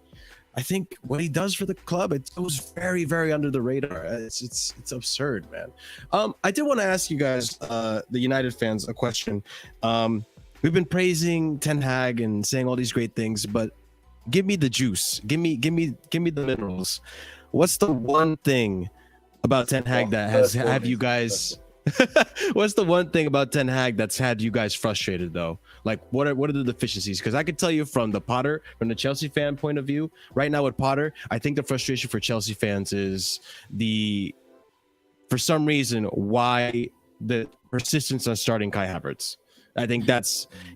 Speaker 1: I think what he does for the club, it goes very, very under the radar. It's absurd, man. I did want to ask you guys, the United fans, a question. We've been praising Ten Hag and saying all these great things, but give me the juice. Give me the minerals. What's the one thing about Ten Hag that have you guys? What's the one thing about Ten Hag that's had you guys frustrated, though? Like, what are the deficiencies? Because I could tell you from the Chelsea fan point of view, right now with Potter, I think the frustration for Chelsea fans is for some reason, why the persistence on starting Kai Havertz. I think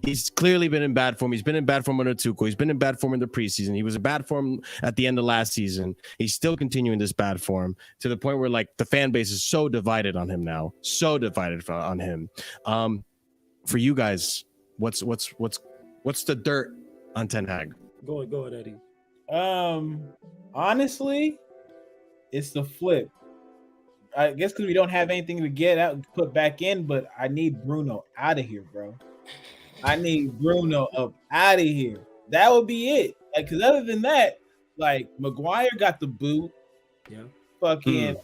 Speaker 1: he's clearly been in bad form. He's been in bad form under Tuchel. He's been in bad form in the preseason. He was in bad form at the end of last season. He's still continuing this bad form to the point where like the fan base is so divided on him now. So divided on him. For you guys, what's the dirt on Ten Hag?
Speaker 3: Go on, Eddie.
Speaker 2: Honestly, it's the flip. I guess because we don't have anything to get out and put back in, but I need Bruno out of here, bro. I need Bruno up out of here. That would be it. Like, because other than that, like Maguire got the boot.
Speaker 3: Yeah.
Speaker 2: Fucking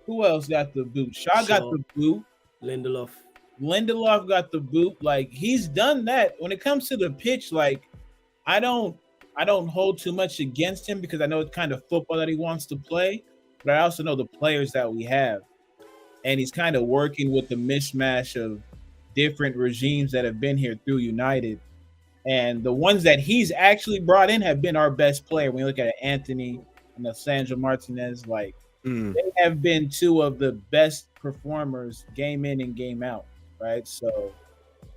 Speaker 2: who else got the boot? Shaw got the boot. Lindelof got the boot. Like, he's done that. When it comes to the pitch, like, I don't hold too much against him because I know it's kind of football that he wants to play. But I also know the players that we have. And he's kind of working with the mismatch of different regimes that have been here through United. And the ones that he's actually brought in have been our best player. When you look at Anthony and Sandro Martinez, like they have been two of the best performers game in and game out, right? So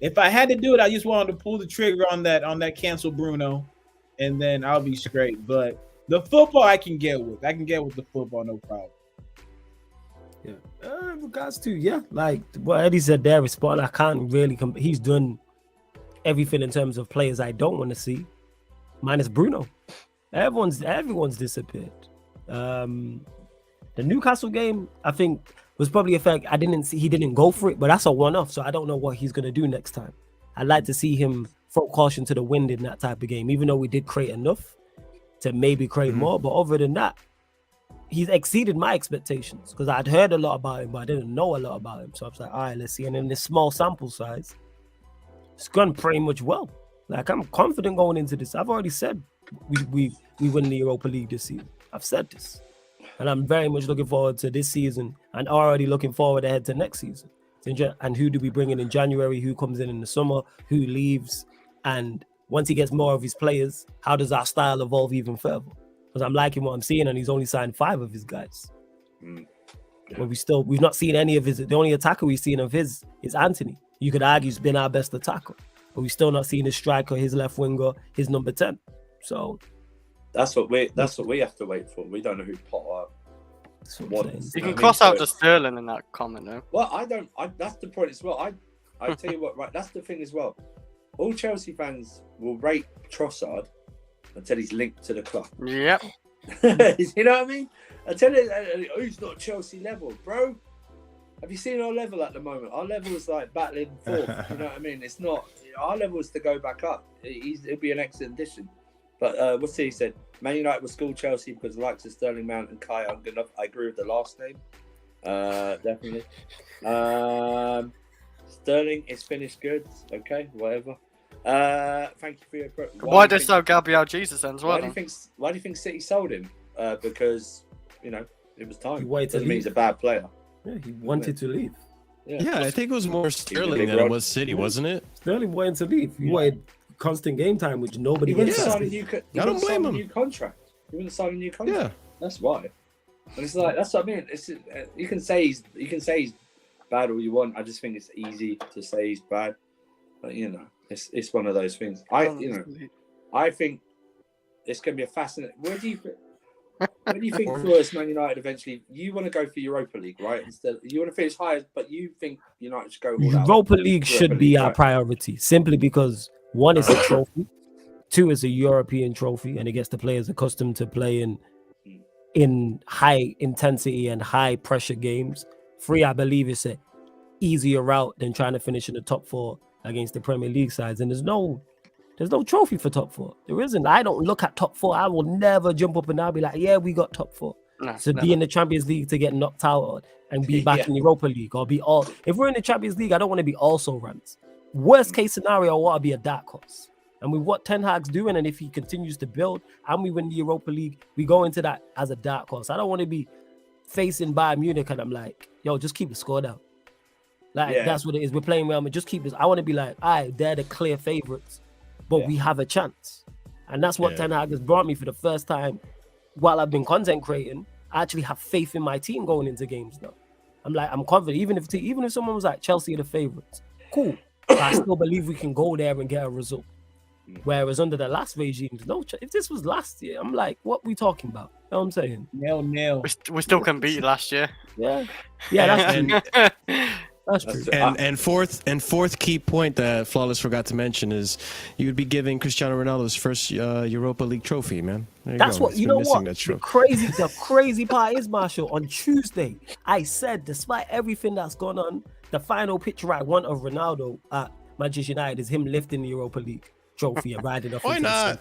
Speaker 2: if I had to do it, I just wanted to pull the trigger on that cancel Bruno, and then I'll be straight. But the football I can get with. I can get with the football, no problem.
Speaker 3: Yeah. In regards to, like what Eddie said there is spot on. I can't really he's done everything in terms of players I don't want to see, minus Bruno. Everyone's disappeared. The Newcastle game, I think, was probably a fact. He didn't go for it, but that's a one-off, so I don't know what he's gonna do next time. I'd like to see him throw caution to the wind in that type of game, even though we did create enough to maybe create more. But other than that, he's exceeded my expectations because I'd heard a lot about him, but I didn't know a lot about him. So I was like, all right, let's see. And in this small sample size, it's gone pretty much well. Like, I'm confident going into this. I've already said we win the Europa League this season. I've said this. And I'm very much looking forward to this season and already looking forward ahead to next season. And who do we bring in January? Who comes in the summer? Who leaves? And once he gets more of his players, how does our style evolve even further? Because I'm liking what I'm seeing, and he's only signed 5 of his guys. But we've not seen any of his. The only attacker we've seen of his is Anthony. You could argue he's been our best attacker, but we've still not seen his striker, his left winger, his number 10. So
Speaker 5: that's what we have to wait for. We don't know who Potter wants.
Speaker 4: You can cross out the Sterling in that comment, though.
Speaker 5: Well, that's the point as well. I tell you what, right? That's the thing as well. All Chelsea fans will rate Trossard until he's linked to the club.
Speaker 4: Yep.
Speaker 5: You know what I mean? I tell you, he's not Chelsea level, bro. Have you seen our level at the moment? Our level is like battling 4th. You know what I mean? It's not our level is to go back up. It'll be an excellent addition. But what's he said? Man United will school Chelsea because the likes of Sterling, Mount, and Kai aren't good enough. I agree with the last name. Definitely. Sterling is finished goods. Okay, whatever. Thank you for your.
Speaker 4: Why did so Gabriel Jesus then as well?
Speaker 5: Why do you think City sold him? Because it was time.
Speaker 3: Doesn't
Speaker 5: mean he's a bad player.
Speaker 3: Yeah, he wanted to leave.
Speaker 1: Yeah, I think it was more Sterling than it was City, wasn't it?
Speaker 3: Sterling wanted to leave. He wanted constant game time, which nobody
Speaker 5: wouldn't
Speaker 3: gets.
Speaker 5: sign I don't blame him. New contract. He wouldn't sign a new contract. Yeah, that's why. And it's like that's what I mean. It's you can say he's bad all you want. I just think it's easy to say he's bad, but it's one of those things. I think it's going to be a fascinating. Where do you think for us, Man United eventually? You want to go for Europa League, right? Instead, you want to finish higher, but you think United should go all out.
Speaker 3: Europa League should be our priority, simply because 1 is a trophy, 2 is a European trophy, and it gets the players accustomed to playing in high intensity and high pressure games. 3, I believe, is an easier route than trying to finish in the top 4 against the Premier League sides. And there's no trophy for top 4. There isn't. I don't look at top 4. I will never jump up and down and be like, yeah, we got top 4. Be in the Champions League to get knocked out and be back in the Europa League or be all. If we're in the Champions League, I don't want to be also ranked. Worst case scenario, I want to be a dark horse. And with what Ten Hag's doing, and if he continues to build and we win the Europa League, we go into that as a dark horse. I don't want to be facing Bayern Munich and I'm like, yo, just keep the score down. That's what it is. We're playing well, but just keep this. I want to be like, all right, they're the clear favorites, but we have a chance. And that's what Ten Hag has brought me for the first time while I've been content creating. I actually have faith in my team going into games now. I'm confident. Even if someone was like Chelsea are the favorites, cool. But I still believe we can go there and get a result. Whereas under the last regime, if this was last year, I'm like, what we talking about? You know what I'm saying?
Speaker 2: Nil.
Speaker 4: We still can beat you last year.
Speaker 3: Yeah, that's
Speaker 1: And,
Speaker 3: true. That's true.
Speaker 1: and fourth key point that Flawless forgot to mention is you would be giving Cristiano Ronaldo's first Europa League trophy, man.
Speaker 3: That's what you know. What the crazy part is, Marshall. On Tuesday, I said, despite everything that's gone on, the final picture I want of Ronaldo at Manchester United is him lifting the Europa League trophy and riding off.
Speaker 1: Why not?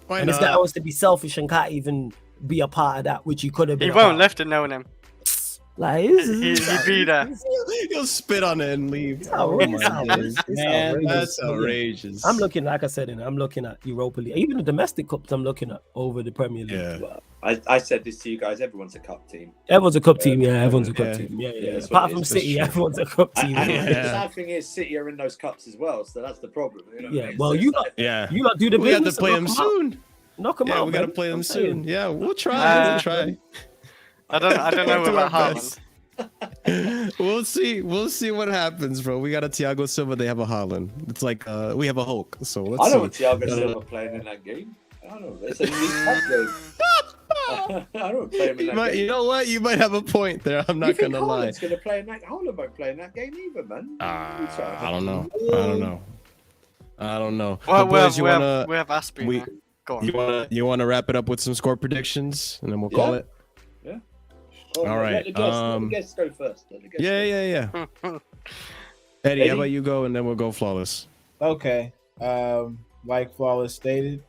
Speaker 1: Why
Speaker 3: and
Speaker 1: not?
Speaker 3: this guy wants to be selfish and can't even be a part of that, which he could have been.
Speaker 4: He won't lift it knowing him.
Speaker 3: Like
Speaker 4: he'd be there.
Speaker 1: He'll spit on it and leave.
Speaker 3: It's outrageous.
Speaker 1: That's outrageous.
Speaker 3: I'm looking, like I said, I'm looking at Europa League, even the domestic cups. I'm looking at over the Premier League.
Speaker 1: Yeah.
Speaker 5: Well, I said this to you guys. Everyone's a cup team.
Speaker 3: Everyone's a cup team. Yeah, everyone's a cup team. Yeah.
Speaker 5: That's
Speaker 3: Apart
Speaker 5: what it
Speaker 3: from
Speaker 5: is.
Speaker 3: City, everyone's a cup team.
Speaker 5: The sad thing is, City are in those cups as well, so that's the problem. You know what I mean?
Speaker 3: Well,
Speaker 5: So
Speaker 3: you
Speaker 5: it's
Speaker 3: got
Speaker 1: Yeah.
Speaker 3: you got to do the
Speaker 1: We got to
Speaker 3: business.
Speaker 1: play him soon.
Speaker 3: Knock him out.
Speaker 1: Yeah, we got to
Speaker 3: man.
Speaker 1: play them
Speaker 3: I'm saying.
Speaker 1: soon. Yeah, we'll try. We'll try.
Speaker 4: I don't know
Speaker 1: Do our
Speaker 4: about
Speaker 1: best.
Speaker 4: Haaland.
Speaker 1: We'll see what happens, bro. We got a Thiago Silva, they have a Haaland. It's like we have a Hulk. So let's
Speaker 5: I
Speaker 1: see.
Speaker 5: don't want Thiago Silva playing in that game. I don't know. It's a League Cup game. I don't play him in that game.
Speaker 1: You know what? You might have a point there. I'm
Speaker 5: You
Speaker 1: not
Speaker 5: think
Speaker 1: gonna lie.
Speaker 5: Haaland's gonna play in that? Haaland won't play in that game either, man.
Speaker 1: I don't know. I don't know.
Speaker 4: Well,
Speaker 1: But boys,
Speaker 4: we have Aspie.
Speaker 1: we-
Speaker 4: now. Go on.
Speaker 1: you wanna wrap it up with some score predictions, and then we'll call
Speaker 5: Yeah.
Speaker 1: it.
Speaker 5: Oh,
Speaker 1: All right,
Speaker 5: Let the guests go first. Let the guests
Speaker 1: Yeah.
Speaker 5: go.
Speaker 1: Eddie,
Speaker 5: Eddie?
Speaker 1: how about you go, and then we'll go Flawless.
Speaker 2: Okay. Like Flawless stated,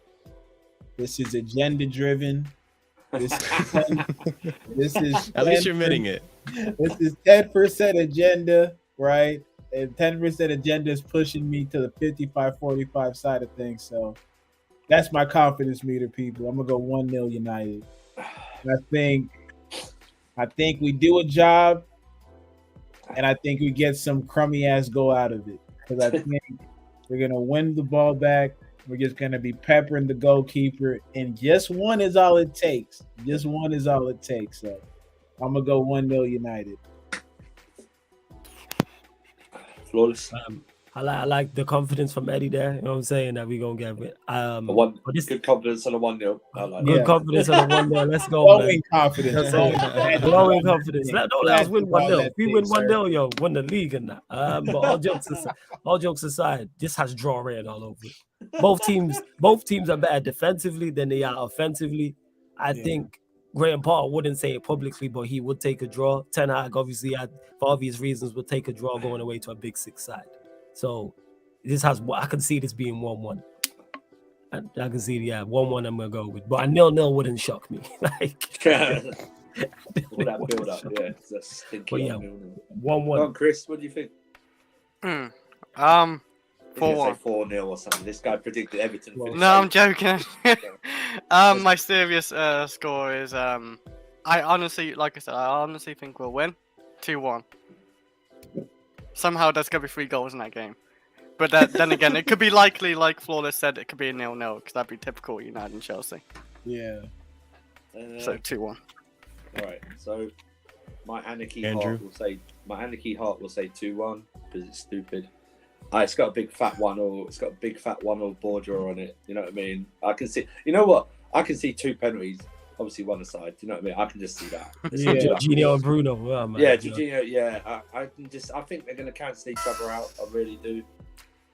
Speaker 2: this is agenda driven. This is
Speaker 1: At least you're admitting it.
Speaker 2: This is 10% agenda, right? And 10% agenda is pushing me to the 55-45 side of things. So that's my confidence meter, people. I'm gonna go 1-0 United. I think we do a job, and I think we get some crummy ass goal out of it. Because I think we're gonna win the ball back. We're just gonna be peppering the goalkeeper, and just one is all it takes. Just one is all it takes. So I'm gonna go 1-0 United.
Speaker 5: Flawless.
Speaker 3: I like the confidence from Eddie there. You know what I'm saying? That we gonna get it.
Speaker 5: Good confidence on a 1-0. I like
Speaker 3: Good
Speaker 5: that.
Speaker 3: confidence on the 1-0. Let's go, man.
Speaker 2: Glowing confidence.
Speaker 3: Glowing confidence. Let us win 1-0. We win 1-0, yo, win the league and that. But all jokes aside, this has draw red all over it. Both teams are better defensively than they are offensively. I think Graham Potter wouldn't say it publicly, but he would take a draw. Ten Hag, obviously, for obvious reasons, would take a draw going away to a Big Six side. So I can see this being 1-1. I can see 1-1 I'm gonna go with. But a 0-0 wouldn't shock me.
Speaker 5: All that build up, yeah. That's stinky.
Speaker 3: But yeah,
Speaker 5: 1-0.
Speaker 3: 1-1.
Speaker 5: Go on, Chris, what do you think?
Speaker 4: 4-1.
Speaker 5: 4-0 or something. This guy predicted Everton.
Speaker 4: No, I'm joking. My serious score is I honestly think we'll win 2-1. Somehow there's gonna be 3 goals in that game. But then again, it could be likely, like Flawless said, it could be a 0-0 because that'd be typical United and Chelsea.
Speaker 2: Yeah.
Speaker 4: So 2-1.
Speaker 5: All right. So my anarchy
Speaker 1: Andrew?
Speaker 5: heart will say 2-1 because it's stupid. It's got a big fat 1-0. It's got a big fat 1-0 border on it. You know what I mean? I can see. You know what? I can see 2 penalties. Obviously, one aside. You know what I mean? I can just see that.
Speaker 3: Jorginho and Bruno. Oh, man.
Speaker 5: Yeah, Jorginho. Yeah, I think they're going to cancel each other out. I really do.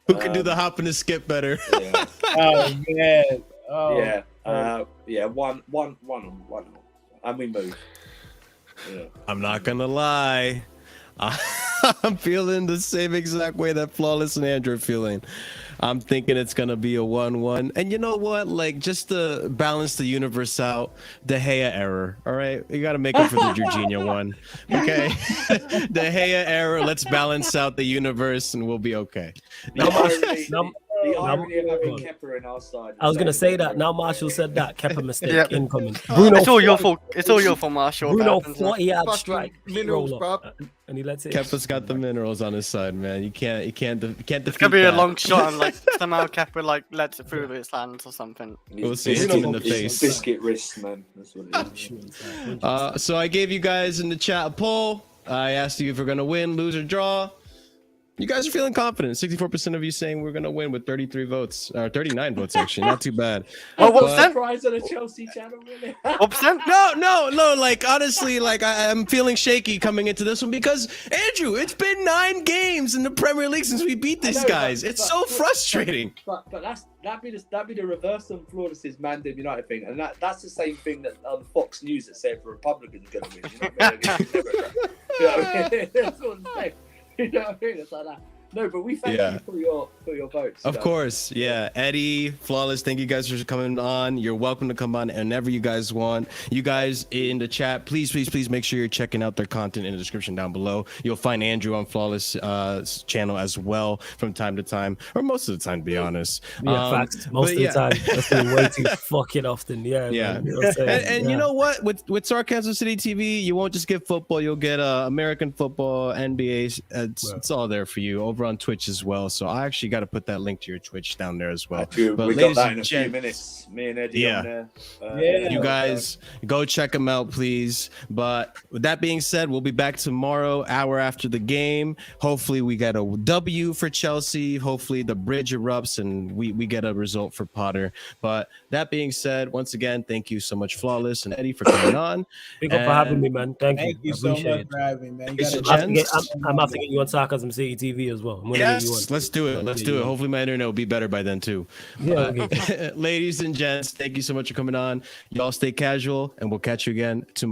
Speaker 1: Who can do the hop and the skip better?
Speaker 5: Yeah.
Speaker 2: Oh man. Oh.
Speaker 5: Yeah. 1-1, and we move. Yeah.
Speaker 1: I'm not gonna lie. I'm feeling the same exact way that Flawless and Andrew are feeling. I'm thinking it's gonna be a 1-1. And you know what? Like, just to balance the universe out, De Gea error. All right, you gotta make up for the Jorginho one. Okay, De Gea error. Let's balance out the universe, and we'll be okay.
Speaker 5: The irony of having Kepa in our side.
Speaker 3: I was gonna say that. Now Marshall said that. Kept a mistake incoming.
Speaker 4: Bruno, it's all your fault. It's all your fault, Marshall.
Speaker 3: Bruno 40-yard
Speaker 7: Fucking
Speaker 3: strike.
Speaker 7: minerals,
Speaker 3: Roll up, and he lets it.
Speaker 1: Kepa's got the minerals on his side, man. You can't
Speaker 4: It's
Speaker 1: defeat
Speaker 4: gonna be a
Speaker 1: that.
Speaker 4: long shot and like somehow Kepa like lets it through his hands or something.
Speaker 1: We'll see. Hit him in the face.
Speaker 5: Biscuit wrist, man. That's what it is.
Speaker 1: So I gave you guys in the chat a poll. I asked you if we're gonna win, lose, or draw. You guys are feeling confident. 64% of you saying we're gonna win with 33 votes, or 39 votes actually. Not too bad.
Speaker 4: Well, what
Speaker 1: But-
Speaker 4: percent?
Speaker 5: Surprise on the Chelsea channel, really.
Speaker 4: What percent?
Speaker 1: No. Like honestly, like I'm feeling shaky coming into this one because Andrew, it's been 9 games in the Premier League since we beat these
Speaker 5: I know,
Speaker 1: guys.
Speaker 5: but-
Speaker 1: It's
Speaker 5: but-
Speaker 1: so
Speaker 5: but-
Speaker 1: frustrating.
Speaker 5: But that'd be the reverse on Flawless's Mandem United thing, and that's the same thing that Fox News that said the Republicans are going to win. You know what I mean? You know what I mean? That's what I'm saying. You know what I mean? It's like that. No, but we thank you for your votes.
Speaker 1: Of course, yeah. Eddie, Flawless, thank you guys for coming on. You're welcome to come on whenever you guys want. You guys in the chat, please make sure you're checking out their content in the description down below. You'll find Andrew on Flawless channel as well from time to time, or most of the time, to be honest.
Speaker 3: Yeah, facts. Most of the time, that's been way too fucking often. Yeah,
Speaker 1: Yeah.
Speaker 3: man, you know what I'm saying?
Speaker 1: And you know what? With Sarcasm City TV, you won't just get football. You'll get American football, NBA. It's all there for you over on Twitch as well. So I actually got to put that link to your Twitch down there as well.
Speaker 5: We
Speaker 1: But
Speaker 5: got that in a few
Speaker 1: gents,
Speaker 5: minutes. Me and Eddie
Speaker 1: Yeah.
Speaker 5: on there.
Speaker 1: you guys go check them out, please. But with that being said, we'll be back tomorrow, hour after the game. Hopefully, we get a W for Chelsea. Hopefully, the bridge erupts and we get a result for Potter. But that being said, once again, thank you so much, Flawless and Eddie, for coming on.
Speaker 3: Big up for having me, man. Thank
Speaker 2: Thank you
Speaker 3: you. I
Speaker 2: so
Speaker 3: appreciate
Speaker 2: much
Speaker 3: it.
Speaker 2: for having me, man. You
Speaker 1: It's
Speaker 2: gotta-
Speaker 1: a gents.
Speaker 3: I'm have to get you on Sarcasm City TV as well. I'm gonna get you on.
Speaker 1: Yes, let's do it. Let's do it. Hopefully, my internet will be better by then too.
Speaker 3: Yeah,
Speaker 1: But, ladies and gents, thank you so much for coming on. Y'all stay casual, and we'll catch you again tomorrow.